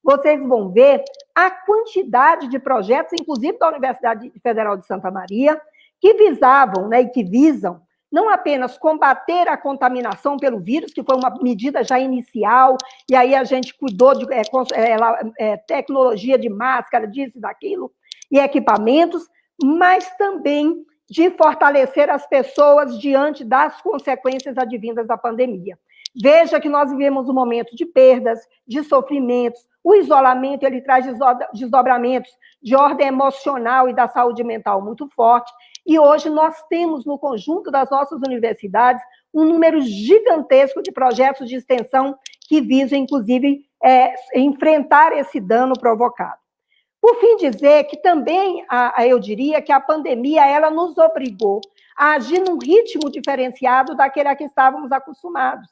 vocês vão ver a quantidade de projetos, inclusive da Universidade Federal de Santa Maria, que visavam, e que visam não apenas combater a contaminação pelo vírus, que foi uma medida já inicial, e aí a gente cuidou de tecnologia de máscara, disso e daquilo, e equipamentos, mas também de fortalecer as pessoas diante das consequências advindas da pandemia, Veja que nós vivemos um momento de perdas, de sofrimentos, o isolamento, ele traz desdobramentos de ordem emocional e da saúde mental muito forte, e hoje nós temos no conjunto das nossas universidades um número gigantesco de projetos de extensão que visam, inclusive, enfrentar esse dano provocado. Por fim, dizer que também, eu diria que a pandemia, ela nos obrigou a agir num ritmo diferenciado daquele a que estávamos acostumados,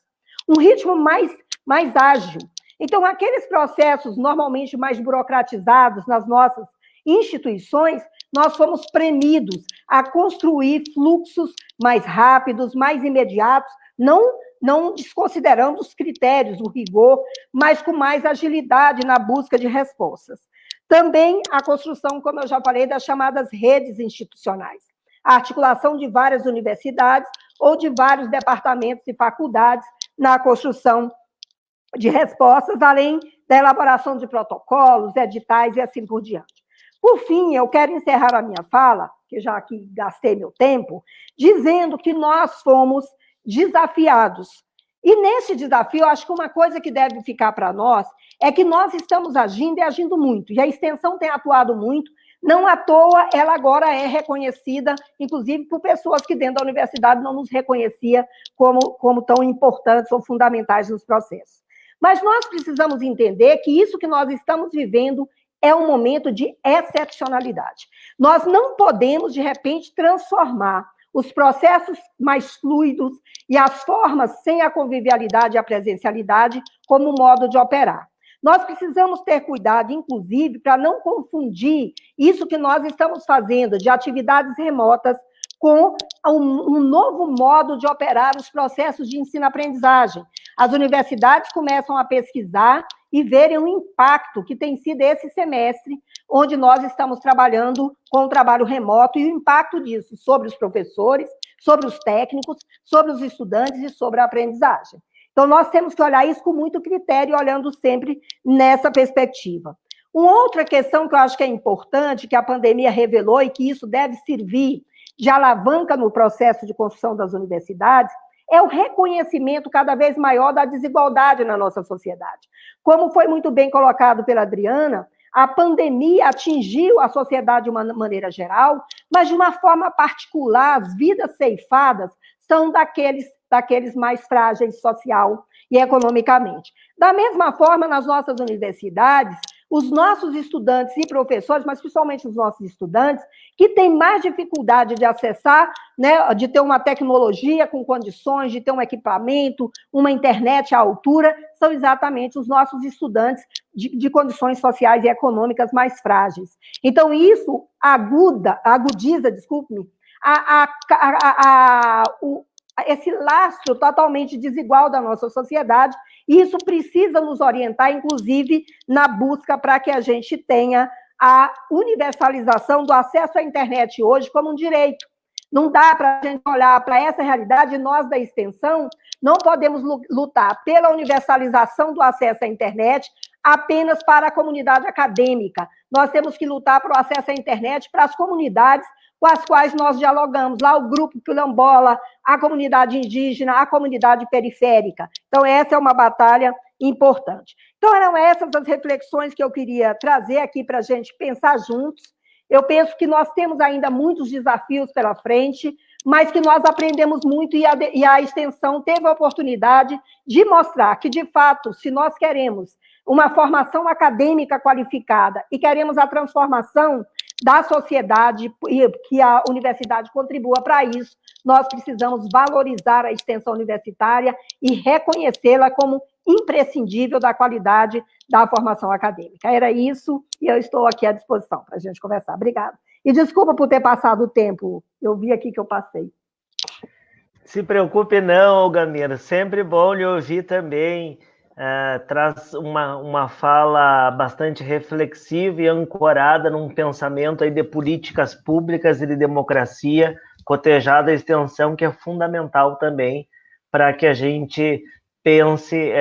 um ritmo mais ágil. Então, aqueles processos normalmente mais burocratizados nas nossas instituições, nós fomos premidos a construir fluxos mais rápidos, mais imediatos, não desconsiderando os critérios, o rigor, mas com mais agilidade na busca de respostas. Também a construção, como eu já falei, das chamadas redes institucionais, a articulação de várias universidades ou de vários departamentos e faculdades na construção de respostas, além da elaboração de protocolos, editais e assim por diante. Por fim, eu quero encerrar a minha fala, que já aqui gastei meu tempo, dizendo que nós fomos desafiados. E nesse desafio, eu acho que uma coisa que deve ficar para nós é que nós estamos agindo e agindo muito, e a extensão tem atuado muito, não à toa ela agora é reconhecida, inclusive por pessoas que dentro da universidade não nos reconhecia como tão importantes ou fundamentais nos processos. Mas nós precisamos entender que isso que nós estamos vivendo é um momento de excepcionalidade. Nós não podemos, de repente, transformar os processos mais fluidos e as formas sem a convivialidade e a presencialidade como modo de operar. Nós precisamos ter cuidado, inclusive, para não confundir isso que nós estamos fazendo de atividades remotas com um novo modo de operar os processos de ensino-aprendizagem. As universidades começam a pesquisar e verem o impacto que tem sido esse semestre, onde nós estamos trabalhando com o trabalho remoto, e o impacto disso sobre os professores, sobre os técnicos, sobre os estudantes e sobre a aprendizagem. Então, nós temos que olhar isso com muito critério, olhando sempre nessa perspectiva. Uma outra questão que eu acho que é importante, que a pandemia revelou e que isso deve servir de alavanca no processo de construção das universidades, é o reconhecimento cada vez maior da desigualdade na nossa sociedade. Como foi muito bem colocado pela Adriana, a pandemia atingiu a sociedade de uma maneira geral, mas de uma forma particular, as vidas ceifadas são daqueles mais frágeis social e economicamente. Da mesma forma, nas nossas universidades, os nossos estudantes e professores, mas principalmente os nossos estudantes, que têm mais dificuldade de acessar, né, de ter uma tecnologia com condições, de ter um equipamento, uma internet à altura, são exatamente os nossos estudantes de condições sociais e econômicas mais frágeis. Então, isso agudiza, desculpe-me, esse lastro totalmente desigual da nossa sociedade, e isso precisa nos orientar, inclusive, na busca para que a gente tenha a universalização do acesso à internet hoje como um direito. Não dá para a gente olhar para essa realidade, e nós da extensão não podemos lutar pela universalização do acesso à internet apenas para a comunidade acadêmica. Nós temos que lutar para o acesso à internet para as comunidades com as quais nós dialogamos, lá o grupo quilombola, a comunidade indígena, a comunidade periférica. Então, essa é uma batalha importante. Então, eram essas as reflexões que eu queria trazer aqui para a gente pensar juntos. Eu penso que nós temos ainda muitos desafios pela frente, mas que nós aprendemos muito, e a extensão teve a oportunidade de mostrar que, de fato, se nós queremos uma formação acadêmica qualificada e queremos a transformação da sociedade e que a universidade contribua para isso, nós precisamos valorizar a extensão universitária e reconhecê-la como imprescindível da qualidade da formação acadêmica. Era isso, e eu estou aqui à disposição para a gente conversar. Obrigada. E desculpa por ter passado o tempo, eu vi aqui que eu passei. Se preocupe não, Gamira, sempre bom lhe ouvir também. Traz uma fala bastante reflexiva e ancorada num pensamento aí de políticas públicas e de democracia, cotejada a extensão, que é fundamental também para que a gente pense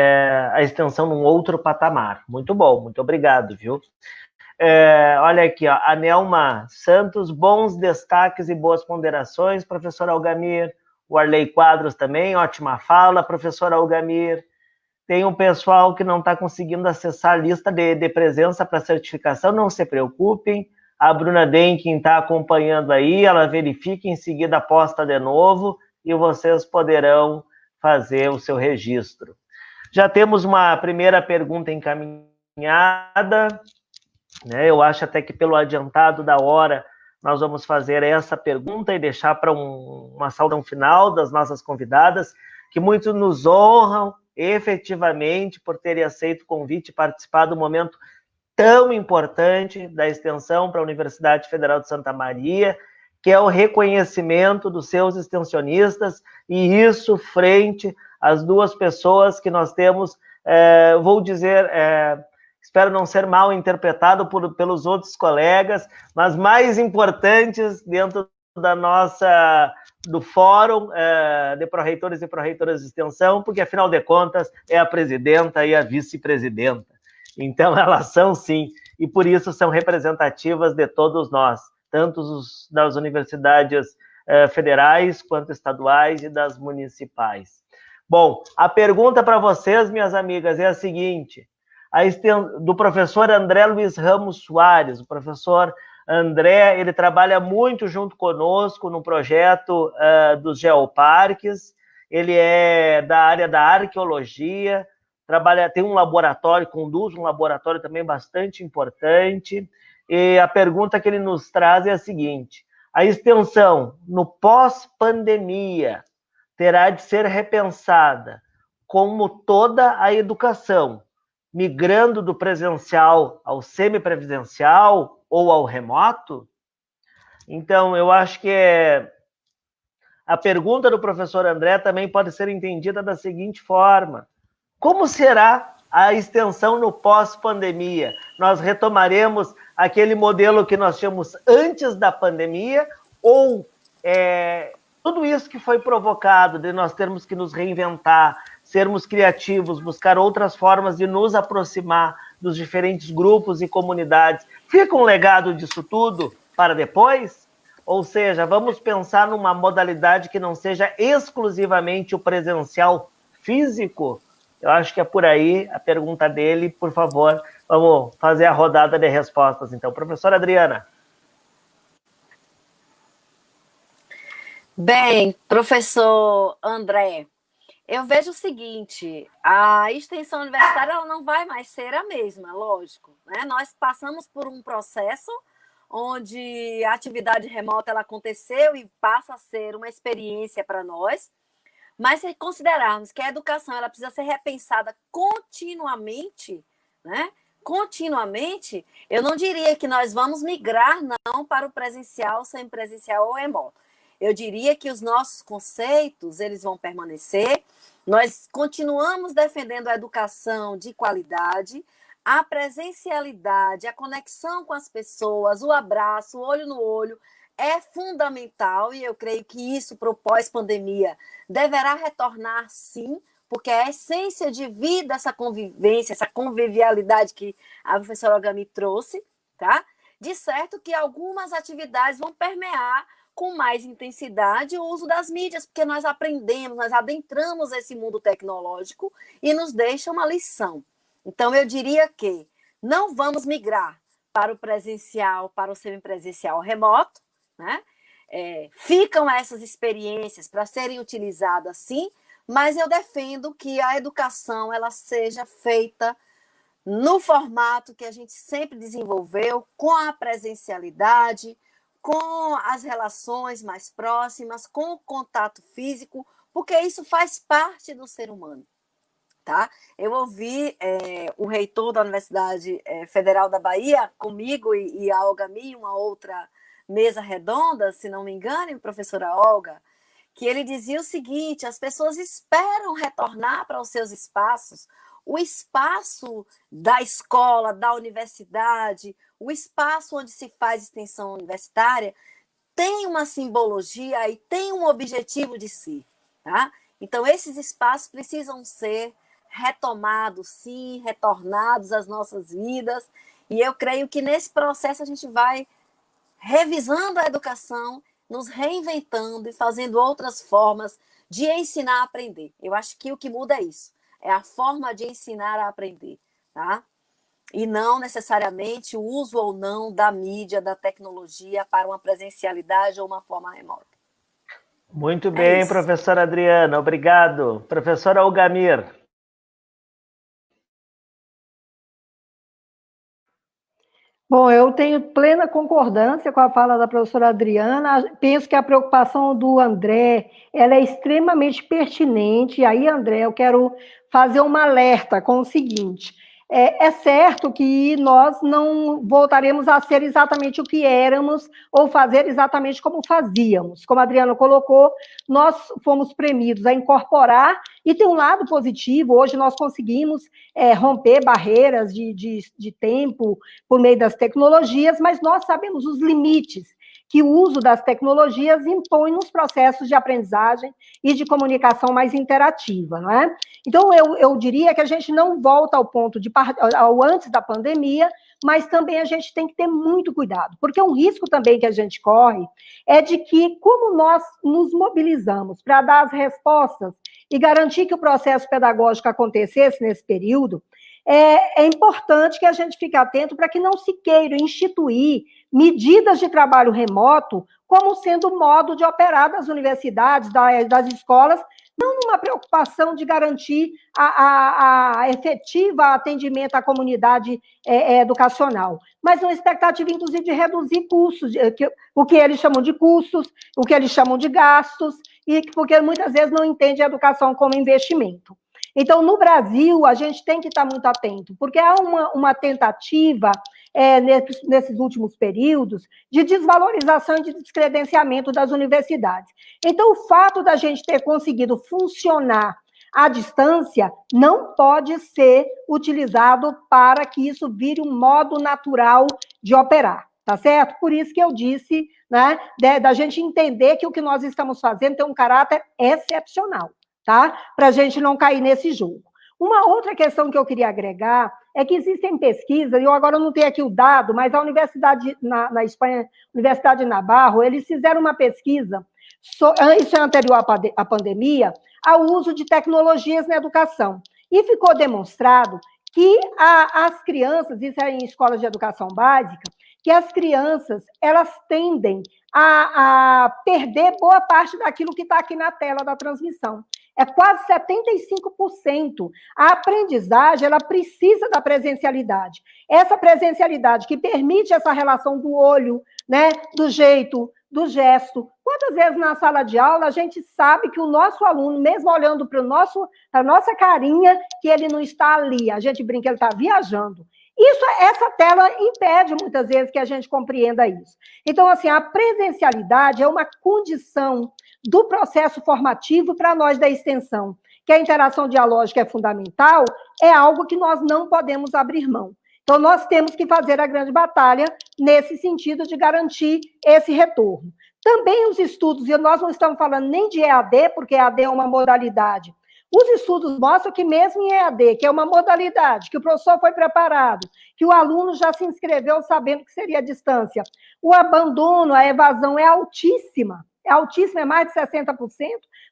a extensão num outro patamar. Muito bom, muito obrigado, viu? Olha aqui, ó, a Nelma Santos, bons destaques e boas ponderações, professor Algamir, o Arley Quadros também, ótima fala, professor Algamir. Tem um pessoal que não está conseguindo acessar a lista de presença para certificação, não se preocupem. A Bruna Denkin está acompanhando aí, ela verifica, em seguida posta de novo e vocês poderão fazer o seu registro. Já temos uma primeira pergunta encaminhada, né? Eu acho até que pelo adiantado da hora nós vamos fazer essa pergunta e deixar para uma saudação final das nossas convidadas, que muito nos honram efetivamente por terem aceito o convite e participar do momento tão importante da extensão para a Universidade Federal de Santa Maria, que é o reconhecimento dos seus extensionistas, e isso frente às duas pessoas que nós temos, vou dizer, espero não ser mal interpretado pelos outros colegas, mas mais importantes dentro do fórum de pró-reitores e pró-reitoras de extensão, porque, afinal de contas, é a presidenta e a vice-presidenta. Então, elas são, sim, e por isso são representativas de todos nós, tanto das universidades federais, quanto estaduais e das municipais. Bom, a pergunta para vocês, minhas amigas, é a seguinte: do professor André Luiz Ramos Soares. O professor André, ele trabalha muito junto conosco no projeto dos geoparques, ele é da área da arqueologia, tem um laboratório, conduz um laboratório também bastante importante, e a pergunta que ele nos traz é a seguinte: a extensão no pós-pandemia terá de ser repensada como toda a educação, migrando do presencial ao semipresencial ou ao remoto? Então, eu acho que a pergunta do professor André também pode ser entendida da seguinte forma: como será a extensão no pós-pandemia? Nós retomaremos aquele modelo que nós tínhamos antes da pandemia, ou tudo isso que foi provocado de nós termos que nos reinventar, sermos criativos, buscar outras formas de nos aproximar dos diferentes grupos e comunidades, fica um legado disso tudo para depois? Ou seja, vamos pensar numa modalidade que não seja exclusivamente o presencial físico? Eu acho que é por aí a pergunta dele. Por favor, vamos fazer a rodada de respostas, então. Professora Adriana. Bem, professor André, eu vejo o seguinte: a extensão universitária ela não vai mais ser a mesma, lógico, né? Nós passamos por um processo onde a atividade remota ela aconteceu e passa a ser uma experiência para nós, mas se considerarmos que a educação ela precisa ser repensada continuamente, né? Continuamente, eu não diria que nós vamos migrar não para o presencial, semipresencial ou remoto. Eu diria que os nossos conceitos eles vão permanecer. Nós continuamos defendendo a educação de qualidade, a presencialidade, a conexão com as pessoas, o abraço, o olho no olho, é fundamental, e eu creio que isso, para o pós-pandemia, deverá retornar, sim, porque é a essência de vida, essa convivência, essa convivialidade que a professora Algamir trouxe, tá? De certo que algumas atividades vão permear com mais intensidade o uso das mídias, porque nós aprendemos, nós adentramos esse mundo tecnológico e nos deixa uma lição. Então, eu diria que não vamos migrar para o presencial, para o semipresencial remoto, né? Ficam essas experiências para serem utilizadas, sim, mas eu defendo que a educação ela seja feita no formato que a gente sempre desenvolveu, com a presencialidade, com as relações mais próximas, com o contato físico, porque isso faz parte do ser humano. Tá? Eu ouvi o reitor da Universidade Federal da Bahia, comigo e a Olga Mi, uma outra mesa redonda, se não me engano, professora Olga, que ele dizia o seguinte: as pessoas esperam retornar para os seus espaços, o espaço da escola, da universidade, o espaço onde se faz extensão universitária, tem uma simbologia e tem um objetivo de si. Tá? Então, esses espaços precisam ser retomados, sim, retornados às nossas vidas, e eu creio que nesse processo a gente vai revisando a educação nos reinventando e fazendo outras formas de ensinar a aprender. Eu acho que o que muda é isso, é a forma de ensinar a aprender, tá? E não necessariamente o uso ou não da mídia, da tecnologia para uma presencialidade ou uma forma remota. Muito bem, professora Adriana, obrigado. Professora Algamir. Bom, eu tenho plena concordância com a fala da professora Adriana. Penso que a preocupação do André, ela é extremamente pertinente. E aí, André, eu quero fazer um alerta com o seguinte. É certo que nós não voltaremos a ser exatamente o que éramos ou fazer exatamente como fazíamos. Como a Adriana colocou, nós fomos premidos a incorporar e tem um lado positivo. Hoje nós conseguimos romper barreiras de tempo por meio das tecnologias, mas nós sabemos os limites que o uso das tecnologias impõe nos processos de aprendizagem e de comunicação mais interativa, não é? Então, eu diria que a gente não volta ao ponto ao antes da pandemia, mas também a gente tem que ter muito cuidado, porque um risco também que a gente corre é de que, como nós nos mobilizamos para dar as respostas e garantir que o processo pedagógico acontecesse nesse período, é importante que a gente fique atento para que não se queira instituir medidas de trabalho remoto como sendo modo de operar das universidades, das escolas, não numa preocupação de garantir a efetiva atendimento à comunidade educacional, mas uma expectativa, inclusive, de reduzir custos, o que eles chamam de custos, o que eles chamam de gastos, e porque muitas vezes não entende a educação como investimento. Então, no Brasil, a gente tem que estar muito atento, porque há uma tentativa, nesses últimos períodos, de desvalorização e de descredenciamento das universidades. Então, o fato da gente ter conseguido funcionar à distância não pode ser utilizado para que isso vire um modo natural de operar, tá certo? Por isso que eu disse, né, da gente entender que o que nós estamos fazendo tem um caráter excepcional, tá? Para a gente não cair nesse jogo. Uma outra questão que eu queria agregar é que existem pesquisas, e eu agora não tenho aqui o dado, mas a universidade na Espanha, a Universidade de Navarro, eles fizeram uma pesquisa, isso é anterior à pandemia, ao uso de tecnologias na educação. E ficou demonstrado que as crianças, isso é em escolas de educação básica, que as crianças, elas tendem a perder boa parte daquilo que está aqui na tela da transmissão. É quase 75%. A aprendizagem, ela precisa da presencialidade. Essa presencialidade que permite essa relação do olho, né, do jeito, do gesto. Quantas vezes na sala de aula a gente sabe que o nosso aluno, mesmo olhando para a nossa carinha, que ele não está ali, a gente brinca, ele está viajando. Essa tela impede, muitas vezes, que a gente compreenda isso. Então, assim, a presencialidade é uma condição do processo formativo para nós da extensão, que a interação dialógica é fundamental, é algo que nós não podemos abrir mão. Então, nós temos que fazer a grande batalha nesse sentido de garantir esse retorno. Também os estudos, e nós não estamos falando nem de EAD, porque EAD é uma modalidade. Os estudos mostram que mesmo em EAD, que é uma modalidade, que o professor foi preparado, que o aluno já se inscreveu sabendo que seria a distância, o abandono, a evasão é altíssima, é mais de 60%.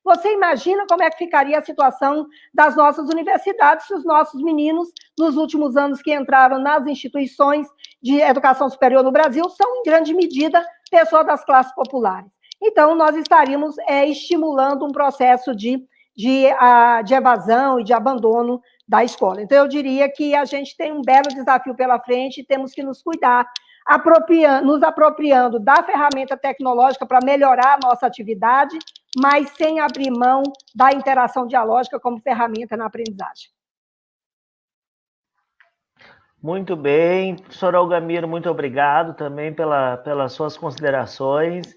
Você imagina como é que ficaria a situação das nossas universidades se os nossos meninos, nos últimos anos que entraram nas instituições de educação superior no Brasil, são, em grande medida, pessoas das classes populares. Então, nós estaríamos estimulando um processo de evasão e de abandono da escola. Então, eu diria que a gente tem um belo desafio pela frente e temos que nos cuidar, nos apropriando da ferramenta tecnológica para melhorar a nossa atividade, mas sem abrir mão da interação dialógica como ferramenta na aprendizagem. Muito bem, professor Algamir, muito obrigado também pelas suas considerações.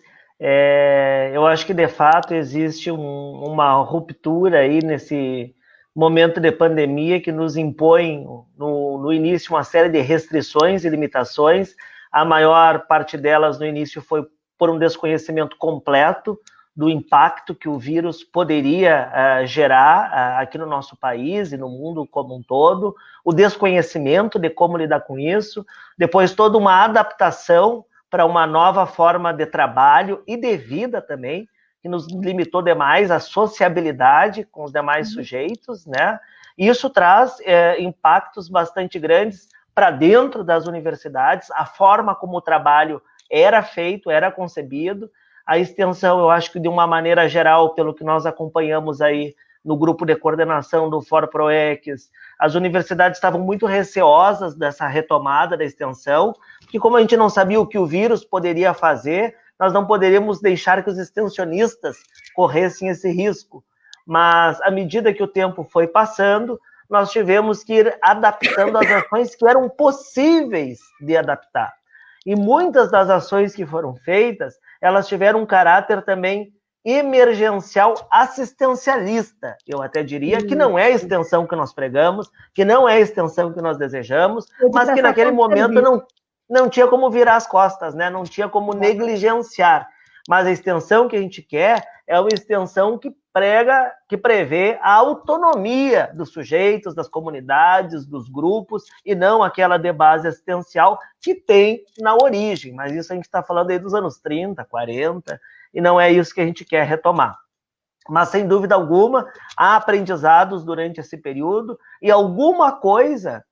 Eu acho que, de fato, existe uma ruptura aí nesse momento de pandemia que nos impõe, no início, uma série de restrições e limitações. A maior parte delas, no início, foi por um desconhecimento completo do impacto que o vírus poderia gerar aqui no nosso país e no mundo como um todo, o desconhecimento de como lidar com isso, depois toda uma adaptação para uma nova forma de trabalho e de vida também, que nos limitou demais a sociabilidade com os demais sujeitos, né? E isso traz impactos bastante grandes para dentro das universidades, a forma como o trabalho era feito, era concebido, a extensão, eu acho que de uma maneira geral, pelo que nós acompanhamos aí no grupo de coordenação do Fórum ProEx, as universidades estavam muito receosas dessa retomada da extensão, porque como a gente não sabia o que o vírus poderia fazer, nós não poderíamos deixar que os extensionistas corressem esse risco. Mas, à medida que o tempo foi passando, nós tivemos que ir adaptando as ações que eram possíveis de adaptar. E muitas das ações que foram feitas, elas tiveram um caráter também emergencial assistencialista. Eu até diria que não é a extensão que nós pregamos, que não é a extensão que nós desejamos, mas que naquele momento não tinha como virar as costas, né? Não tinha como negligenciar. Mas a extensão que a gente quer é uma extensão que prevê a autonomia dos sujeitos, das comunidades, dos grupos, e não aquela de base assistencial que tem na origem. Mas isso a gente está falando aí dos anos 30, 40, e não é isso que a gente quer retomar. Mas, sem dúvida alguma, há aprendizados durante esse período, e alguma coisa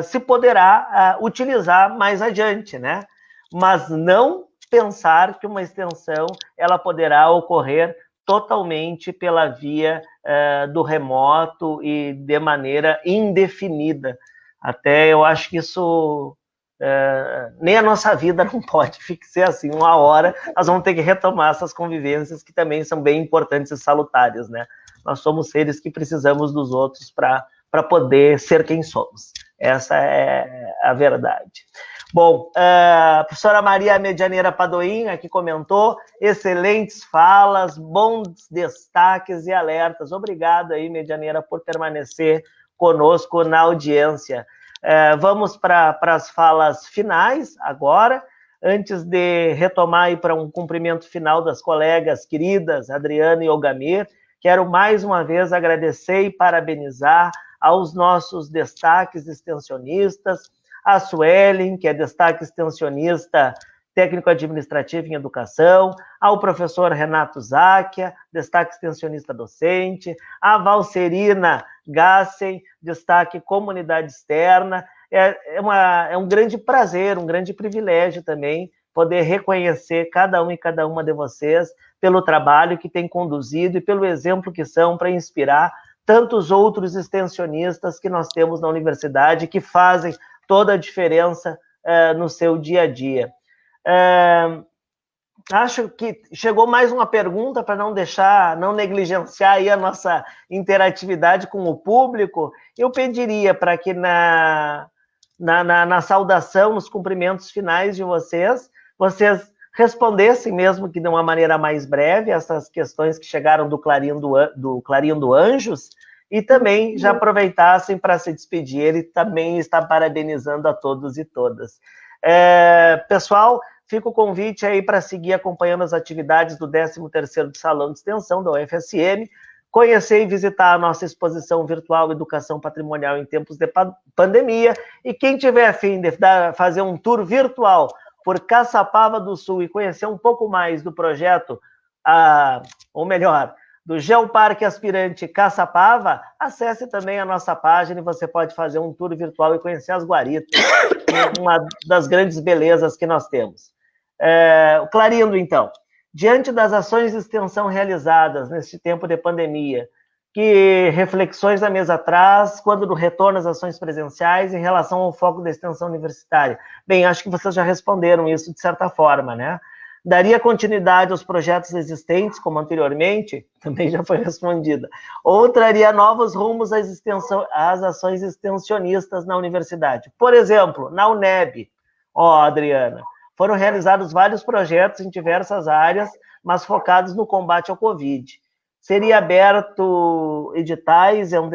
se poderá utilizar mais adiante, né? Mas não pensar que uma extensão ela poderá ocorrer totalmente pela via do remoto e de maneira indefinida. Até eu acho que isso nem a nossa vida não pode ser assim. Uma hora nós vamos ter que retomar essas convivências que também são bem importantes e salutares, né? Nós somos seres que precisamos dos outros para poder ser quem somos. Essa é a verdade. Bom, a professora Maria Medianeira Padoim aqui comentou, excelentes falas, bons destaques e alertas. Obrigado aí, Medianeira, por permanecer conosco na audiência. Vamos para as falas finais agora, antes de retomar aí para um cumprimento final das colegas queridas, Adriana e Olgamir. Quero mais uma vez agradecer e parabenizar aos nossos destaques extensionistas, a Suelen, que é destaque extensionista técnico-administrativo em educação, ao professor Renato Záquia, destaque extensionista docente, a Valcerina Gassen, destaque comunidade externa. É um grande prazer, um grande privilégio também poder reconhecer cada um e cada uma de vocês pelo trabalho que tem conduzido e pelo exemplo que são para inspirar tantos outros extensionistas que nós temos na universidade, que fazem toda a diferença no seu dia a dia. Acho que chegou mais uma pergunta para não negligenciar aí a nossa interatividade com o público. Eu pediria para que na saudação, nos cumprimentos finais de vocês respondessem, mesmo que de uma maneira mais breve, essas questões que chegaram do Clarindo Anjos, e também já aproveitassem para se despedir. Ele também está parabenizando a todos e todas. Pessoal, fica o convite aí para seguir acompanhando as atividades do 13º Salão de Extensão da UFSM, conhecer e visitar a nossa exposição virtual Educação Patrimonial em Tempos de Pandemia, e quem tiver a fim de fazer um tour virtual por Caçapava do Sul e conhecer um pouco mais do projeto, ou melhor, do Geoparque Aspirante Caçapava, acesse também a nossa página e você pode fazer um tour virtual e conhecer as guaritas, uma das grandes belezas que nós temos. Clarindo, então, diante das ações de extensão realizadas neste tempo de pandemia, que reflexões da mesa traz quando do retorno às ações presenciais em relação ao foco da extensão universitária? Bem, acho que vocês já responderam isso de certa forma, né? Daria continuidade aos projetos existentes, como anteriormente? Também já foi respondida. Ou traria novos rumos às ações extensionistas na universidade? Por exemplo, na UNEB, Adriana, foram realizados vários projetos em diversas áreas, mas focados no combate ao Covid. Seria aberto editais em um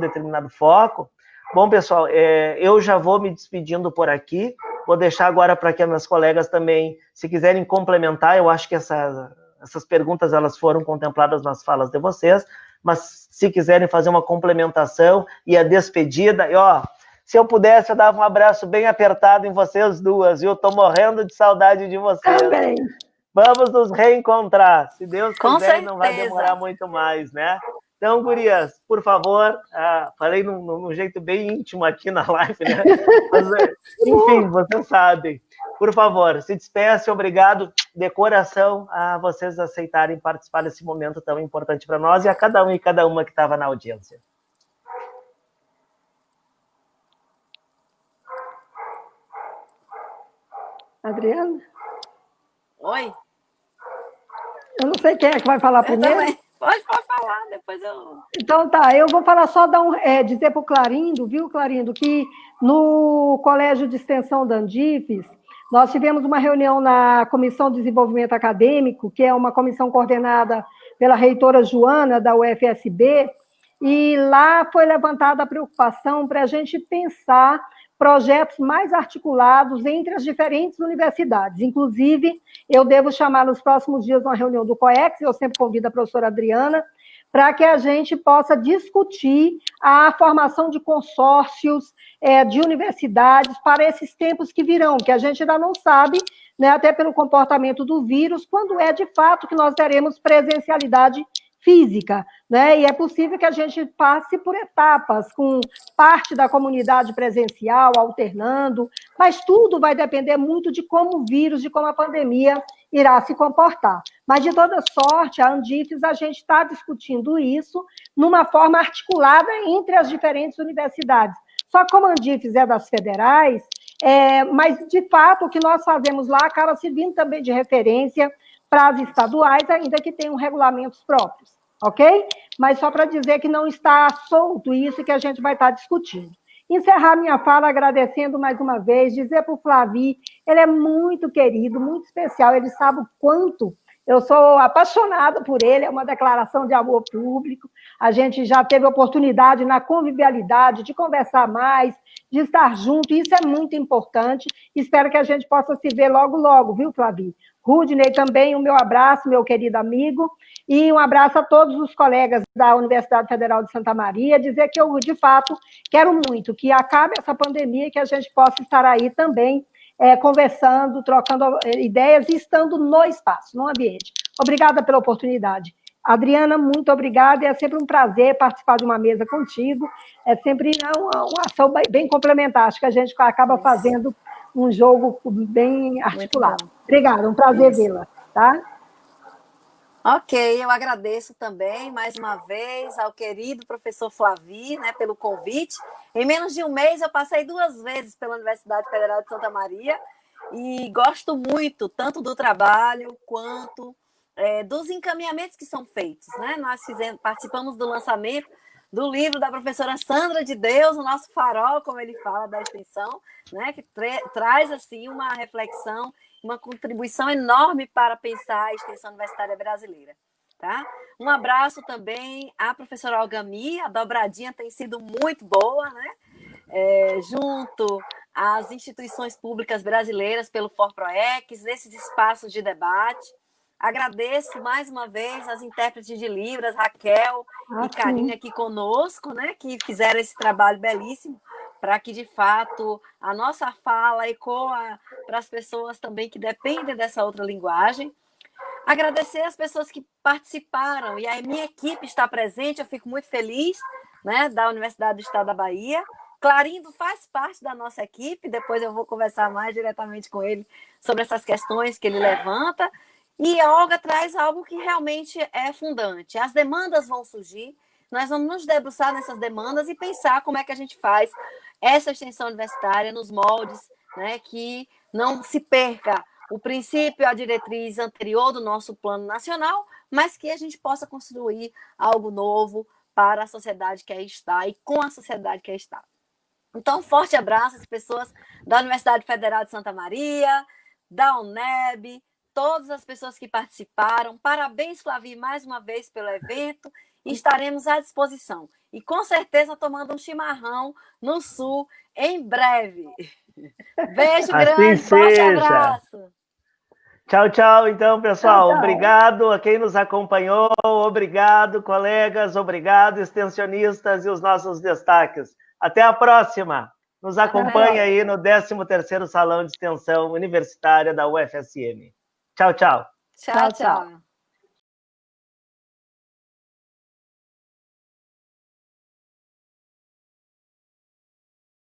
determinado foco? Bom, pessoal, eu já vou me despedindo por aqui. Vou deixar agora para que as minhas colegas também, se quiserem complementar, eu acho que essas perguntas elas foram contempladas nas falas de vocês, mas se quiserem fazer uma complementação e a despedida, Se eu pudesse, eu dava um abraço bem apertado em vocês duas, viu? Estou morrendo de saudade de vocês. Também. Vamos nos reencontrar, se Deus Com quiser, certeza. não vai demorar muito mais, né? Então, gurias, por favor, falei num jeito bem íntimo aqui na live, né? Mas, enfim, vocês sabem. Por favor, se despeça, obrigado de coração a vocês aceitarem participar desse momento tão importante para nós e a cada um e cada uma que estava na audiência. Adriana? Oi? Eu não sei quem é que vai falar primeiro. Também. Pode falar, depois eu... Então tá, eu vou falar só, dizer para o Clarindo, viu, Clarindo, que no Colégio de Extensão da Andifes, nós tivemos uma reunião na Comissão de Desenvolvimento Acadêmico, que é uma comissão coordenada pela reitora Joana, da UFSB, e lá foi levantada a preocupação para a gente pensar projetos mais articulados entre as diferentes universidades. Inclusive, eu devo chamar nos próximos dias uma reunião do COEX, eu sempre convido a professora Adriana, para que a gente possa discutir a formação de consórcios de universidades para esses tempos que virão, que a gente ainda não sabe, né, até pelo comportamento do vírus, quando é de fato que nós teremos presencialidade física, né? E é possível que a gente passe por etapas, com parte da comunidade presencial, alternando, mas tudo vai depender muito de como o vírus, de como a pandemia irá se comportar. Mas, de toda sorte, a Andifes, a gente está discutindo isso numa forma articulada entre as diferentes universidades. Só que como a Andifes é das federais, mas, de fato, o que nós fazemos lá acaba servindo também de referência para as estaduais, ainda que tenham regulamentos próprios, ok? Mas só para dizer que não está solto isso que a gente vai estar discutindo. Encerrar minha fala agradecendo mais uma vez, dizer para o Flavi, ele é muito querido, muito especial, ele sabe o quanto eu sou apaixonada por ele, é uma declaração de amor público, a gente já teve oportunidade na convivialidade de conversar mais, de estar junto, isso é muito importante, espero que a gente possa se ver logo, logo, viu, Flavi? Rudney também, o meu abraço, meu querido amigo, e um abraço a todos os colegas da Universidade Federal de Santa Maria, dizer que eu, de fato, quero muito que acabe essa pandemia e que a gente possa estar aí também conversando, trocando ideias e estando no espaço, no ambiente. Obrigada pela oportunidade. Adriana, muito obrigada, é sempre um prazer participar de uma mesa contigo, é sempre uma ação bem complementar, acho que a gente acaba fazendo um jogo bem articulado. Obrigada, um prazer vê-la, tá? Ok, eu agradeço também, mais uma vez, ao querido professor Flavi, né, pelo convite. Em menos de um mês, eu passei 2 vezes pela Universidade Federal de Santa Maria e gosto muito, tanto do trabalho quanto dos encaminhamentos que são feitos, né? Nós participamos do lançamento do livro da professora Sandra de Deus, o nosso farol, como ele fala, da extensão, né, que traz assim, uma reflexão, uma contribuição enorme para pensar a extensão universitária brasileira. Tá? Um abraço também à professora Algami, a dobradinha tem sido muito boa, né? Junto às instituições públicas brasileiras pelo ForProEx, nesses espaços de debate. Agradeço mais uma vez as intérpretes de Libras, Raquel e Karine aqui conosco, né, que fizeram esse trabalho belíssimo para que, de fato, a nossa fala ecoa para as pessoas também que dependem dessa outra linguagem. Agradecer as pessoas que participaram, e a minha equipe está presente, eu fico muito feliz, né, da Universidade do Estado da Bahia. Clarindo faz parte da nossa equipe, depois eu vou conversar mais diretamente com ele sobre essas questões que ele levanta. E a Olga traz algo que realmente é fundante. As demandas vão surgir, nós vamos nos debruçar nessas demandas e pensar como é que a gente faz essa extensão universitária nos moldes, né, que não se perca o princípio, a diretriz anterior do nosso plano nacional, mas que a gente possa construir algo novo para a sociedade que aí está e com a sociedade que aí está. Então, um forte abraço às pessoas da Universidade Federal de Santa Maria, da UNEB, todas as pessoas que participaram. Parabéns, Flavi, mais uma vez pelo evento. E estaremos à disposição. E com certeza tomando um chimarrão no Sul em breve. Beijo grande, forte abraço. Tchau, tchau, então, pessoal. Tchau. Obrigado a quem nos acompanhou. Obrigado, colegas. Obrigado, extensionistas e os nossos destaques. Até a próxima. Nos acompanhe aí no 13º Salão de Extensão Universitária da UFSM. Tchau, tchau. Tchau, tchau.